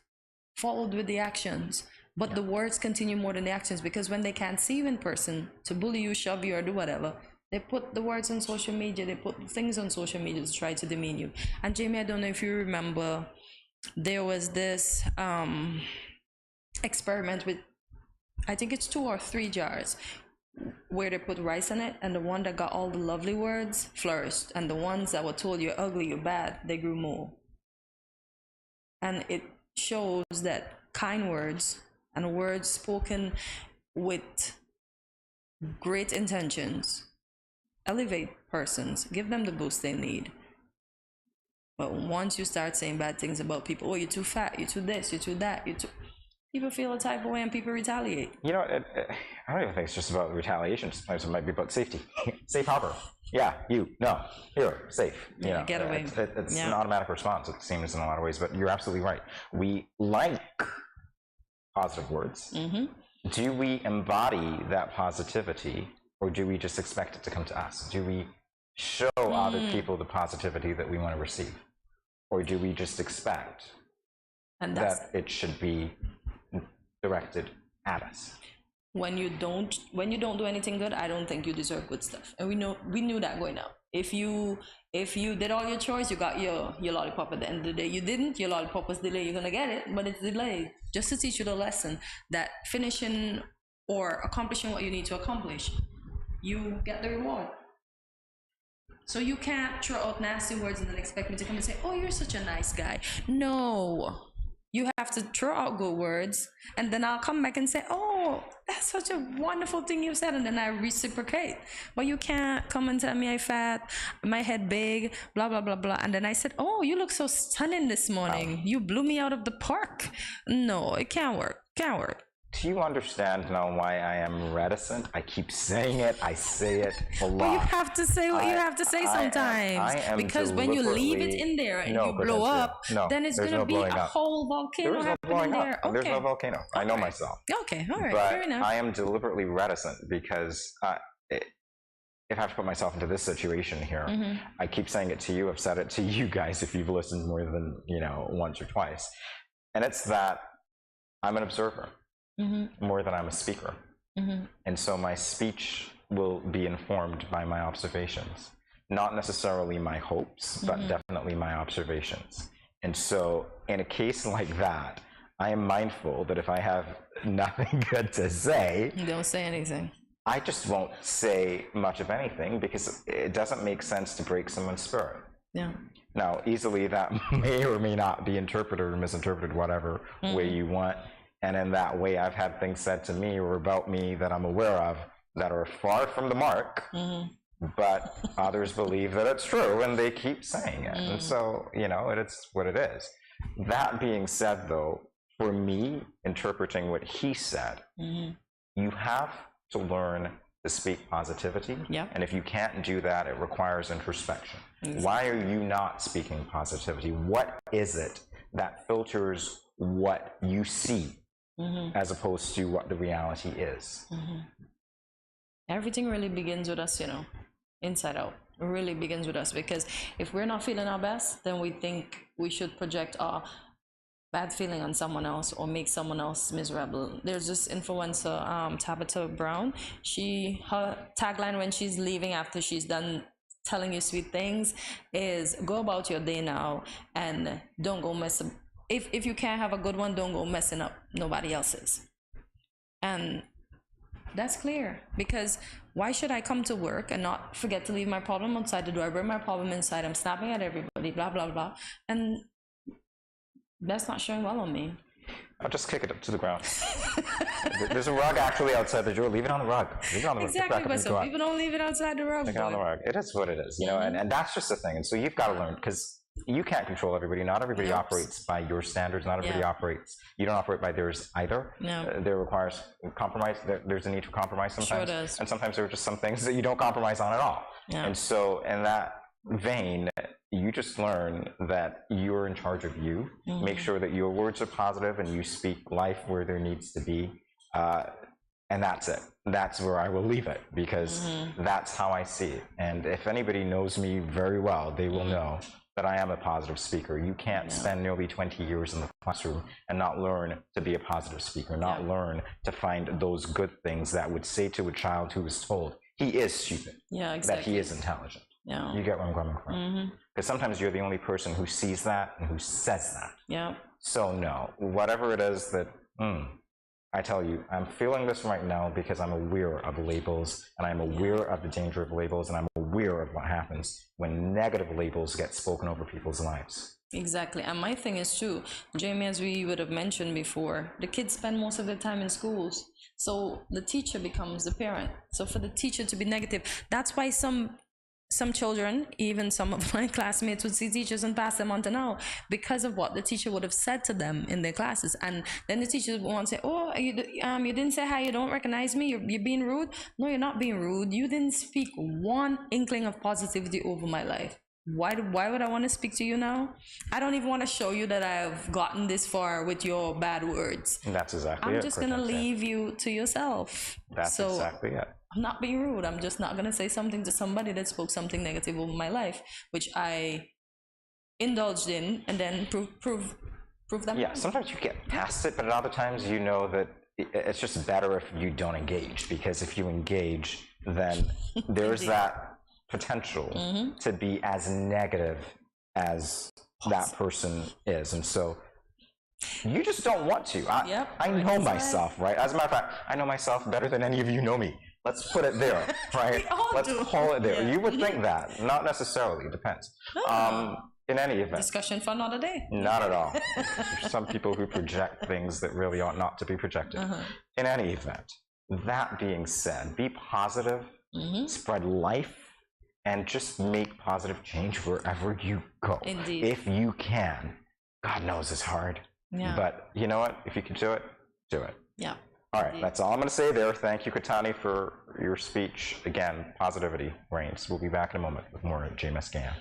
followed with the actions. But the words continue more than the actions, because when they can't see you in person to bully you, shove you, or do whatever, They put the words on social media, they put things on social media to try to demean you. And Jamie, I don't know if you remember, there was this experiment with, I think it's 2 or 3 jars, where they put rice in it, and the one that got all the lovely words flourished, and the ones that were told you're ugly, you're bad, they grew more. And it shows that kind words and words spoken with great intentions elevate persons, give them the boost they need. But once you start saying bad things about people, oh, you're too fat, you're too this, you're too that, you're too... people feel a type of way and people retaliate. You know, I don't even think it's just about retaliation. Sometimes it might be about safety. Safe harbor. Yeah, you, no, here, safe. You know, get away. It's an automatic response, it seems, in a lot of ways, but you're absolutely right. We like positive words. Do we embody that positivity, or do we just expect it to come to us? Do we show other people the positivity that we want to receive? Or do we just expect that it should be directed at us? When you don't do anything good, I don't think you deserve good stuff. And we knew that going out. If you did all your chores, you got your lollipop at the end of the day. You didn't, your lollipop was delayed. You're gonna get it, but it's delayed. Just to teach you the lesson that finishing or accomplishing what you need to accomplish, you get the reward. So you can't throw out nasty words and then expect me to come and say, oh, you're such a nice guy. No. You have to throw out good words, and then I'll come back and say, oh, that's such a wonderful thing you said, and then I reciprocate. But you can't come and tell me I'm fat, my head big, blah, blah, blah, blah. And then I said, oh, you look so stunning this morning. You blew me out of the park. No, it can't work. Can't work. Do you understand now why I am reticent? I keep saying it. I say it a lot. But you have to say what you have to say sometimes. I am because when you leave it in there and you blow up, then it's going to be a whole volcano happening there. Okay. There's no volcano. I know myself. Okay, all right, but fair enough. I am deliberately reticent because if I have to put myself into this situation here, I keep saying it to you. I've said it to you guys if you've listened more than once or twice, and it's that I'm an observer. More than I'm a speaker. And so my speech will be informed by my observations, not necessarily my hopes, but definitely my observations. And so in a case like that, I am mindful that if I have nothing good to say, don't say anything. I just won't say much of anything because it doesn't make sense to break someone's spirit. Yeah. Now, easily that may or may not be interpreted or misinterpreted, whatever way you want. And in that way, I've had things said to me or about me that I'm aware of that are far from the mark, but others believe that it's true and they keep saying it. And so, it's what it is. That being said, though, for me, interpreting what he said, you have to learn to speak positivity. And if you can't do that, it requires introspection. Why are you not speaking positivity? What is it that filters what you see? As opposed to what the reality is. Everything really begins with us, inside out. It really begins with us, because if we're not feeling our best, then we think we should project our bad feeling on someone else or make someone else miserable. There's this influencer, Tabitha Brown. Her tagline when she's leaving after she's done telling you sweet things is, go about your day now and don't go mess up. If you can't have a good one, don't go messing up nobody else's. And that's clear, because why should I come to work and not forget to leave my problem outside the door? I bring my problem inside, I'm snapping at everybody, blah, blah, blah. And that's not showing well on me. I'll just kick it up to the ground. There's a rug actually outside the door. Leave it on the rug. Leave it on the rug. Exactly, but some people don't leave it outside the rug. Leave it on the rug. It is what it is, and that's just the thing. And so you've got to learn, because you can't control everybody. Not everybody operates by your standards. Not everybody operates. You don't operate by theirs either. There requires compromise. There's a need for compromise sometimes. Sure does. And sometimes there are just some things that you don't compromise on at all. And so in that vein, you just learn that you're in charge of you. Make sure that your words are positive and you speak life where there needs to be. And that's it. That's where I will leave it, because that's how I see it. And if anybody knows me very well, they will know that I am a positive speaker. You can't spend nearly 20 years in the classroom and not learn to be a positive speaker, not learn to find those good things that would say to a child who is told, he is stupid. Yeah, That exactly. he is intelligent. Yeah. You get where I'm coming from. Mm-hmm. Because sometimes you're the only person who sees that and who says that. Yeah. So no, whatever it is that, I tell you, I'm feeling this right now because I'm aware of labels, and I'm aware of the danger of labels, and I'm aware of what happens when negative labels get spoken over people's lives. Exactly. And my thing is too, Jamie, as we would have mentioned before, the kids spend most of their time in schools. So the teacher becomes the parent. So for the teacher to be negative, that's why some children, even some of my classmates, would see teachers and pass them on to now because of what the teacher would have said to them in their classes. And then the teacher would want to say, oh, you didn't say hi, you don't recognize me, you're being rude. No, you're not being rude. You didn't speak one inkling of positivity over my life. Why would I want to speak to you now? I don't even want to show you that I've gotten this far with your bad words. That's exactly it. I'm just going to leave you to yourself. That's exactly it. I'm not being rude. I'm just not going to say something to somebody that spoke something negative over my life, which I indulged in, and then prove them. Yeah, sometimes you get past it, but at other times you know that it's just better if you don't engage, because if you engage, then there's that potential to be as negative as that person is. And so you just don't want to. I know myself, right? As a matter of fact, I know myself better than any of you know me. Let's put it there, right? Let's call it there. Yeah. You would think that. Not necessarily. It depends. In any event. Discussion for another day. Not at all. There's some people who project things that really ought not to be projected. In any event, that being said, be positive, spread life, and just make positive change wherever you go. Indeed. If you can. God knows it's hard. Yeah. But you know what? If you can do it, do it. Yeah. All right, that's all I'm going to say there. Thank you, Katani, for your speech. Again, positivity reigns. We'll be back in a moment with more GMS SKN.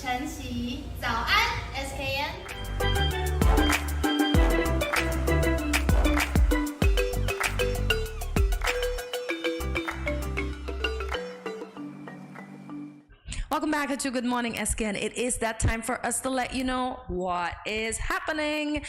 晨曦，早安 SKN。Welcome back to Good Morning SKN. It is that time for us to let you know what is happening.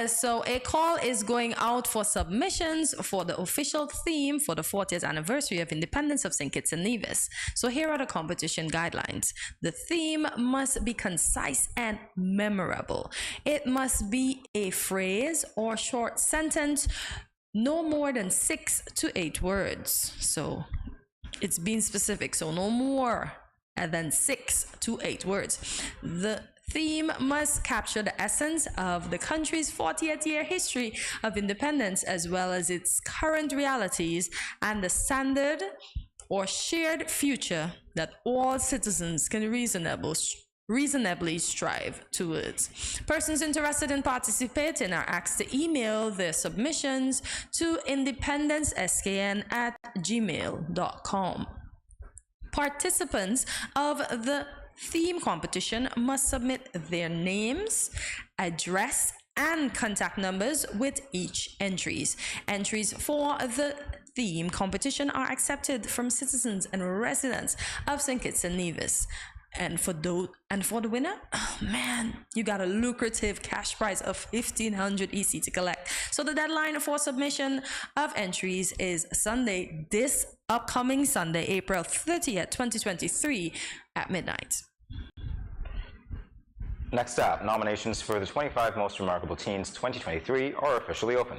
So a call is going out for submissions for the official theme for the 40th anniversary of independence of St. Kitts and Nevis. So here are the competition guidelines. The theme must be concise and memorable. It must be a phrase or short sentence, no more than 6 to 8 words. So it's being specific, so no more than 6 to 8 words. The theme must capture the essence of the country's 40th year history of independence, as well as its current realities and the standard or shared future that all citizens can reasonably strive towards. Persons interested in participating are asked to email their submissions to independenceskn@gmail.com. Participants of the theme competition must submit their names, address, and contact numbers with each entries. Entries for the theme competition are accepted from citizens and residents of St. Kitts and Nevis. And for the winner, oh man, you got a lucrative cash prize of 1,500 EC to collect. So the deadline for submission of entries is Sunday, this upcoming Sunday, April 30th, 2023 at midnight. Next up, nominations for the 25 Most Remarkable Teens 2023 are officially open.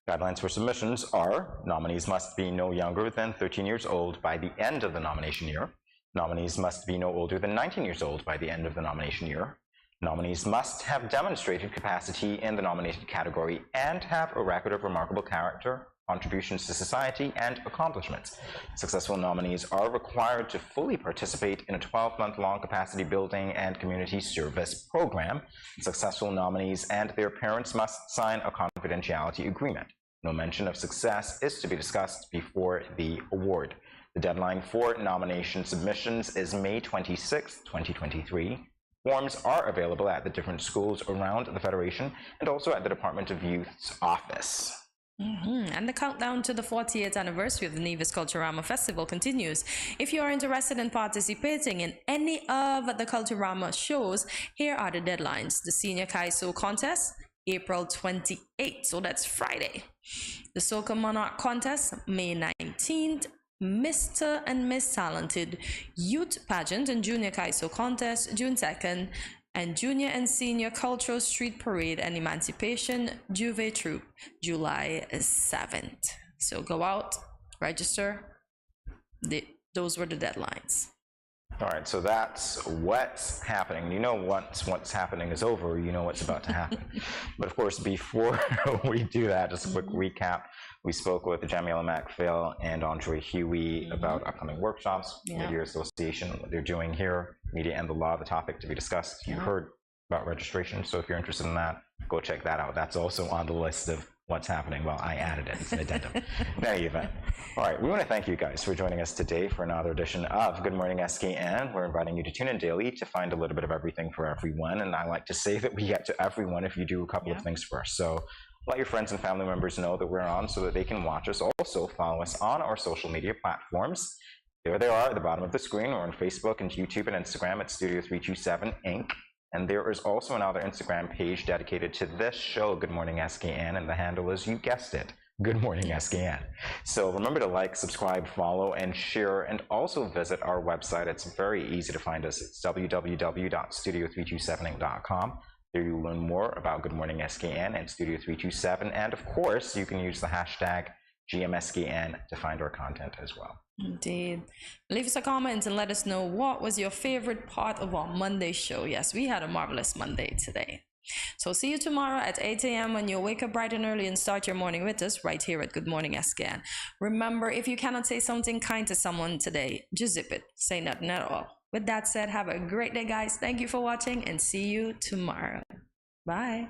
Guidelines for submissions are: nominees must be no younger than 13 years old by the end of the nomination year. Nominees must be no older than 19 years old by the end of the nomination year. Nominees must have demonstrated capacity in the nominated category and have a record of remarkable character, contributions to society, and accomplishments. Successful nominees are required to fully participate in a 12-month-long capacity building and community service program. Successful nominees and their parents must sign a confidentiality agreement. No mention of success is to be discussed before the award. The deadline for nomination submissions is May 26, 2023. Forms are available at the different schools around the Federation and also at the Department of Youth's office. And the countdown to the 40th anniversary of the Nevis Culturama Festival continues. If you are interested in participating in any of the Culturama shows, here are the deadlines. The Senior Kaiso Contest, April 28th, so that's Friday. The Soca Monarch Contest, May 19th. Mr. and Miss Talented Youth Pageant and Junior Kaiso Contest, June 2nd. And Junior and Senior Cultural Street Parade and Emancipation Juve Troop, July 7th. So go out, register. Those were the deadlines. All right, so that's what's happening. You know, once what's happening is over, you know what's about to happen. But of course, before we do that, just a quick recap. We spoke with Jamila MacPhail and Andre Huey about upcoming workshops, Media Association, what they're doing here, media and the law, the topic to be discussed. You heard about registration, so if you're interested in that, go check that out. That's also on the list of what's happening. Well, I added it. It's an addendum. In any event. All right, we want to thank you guys for joining us today for another edition of Good Morning SKN. We're inviting you to tune in daily to find a little bit of everything for everyone, and I like to say that we get to everyone if you do a couple of things for us. So let your friends and family members know that we're on so that they can watch us. Also, follow us on our social media platforms. There they are at the bottom of the screen. We're on Facebook and YouTube and Instagram at Studio327 Inc. And there is also another Instagram page dedicated to this show, Good Morning SKN, and the handle is, you guessed it, Good Morning SKN. So remember to like, subscribe, follow, and share, and also visit our website. It's very easy to find us. It's www.studio327inc.com. There you'll learn more about Good Morning SKN and Studio 327, and of course, you can use the hashtag GMSKN to find our content as well. Indeed. Leave us a comment and let us know what was your favorite part of our Monday show. Yes, we had a marvelous Monday today. So see you tomorrow at 8 a.m. when you'll wake up bright and early and start your morning with us right here at Good Morning SKN. Remember, if you cannot say something kind to someone today, just zip it. Say nothing at all. With that said, have a great day, guys. Thank you for watching and see you tomorrow. Bye.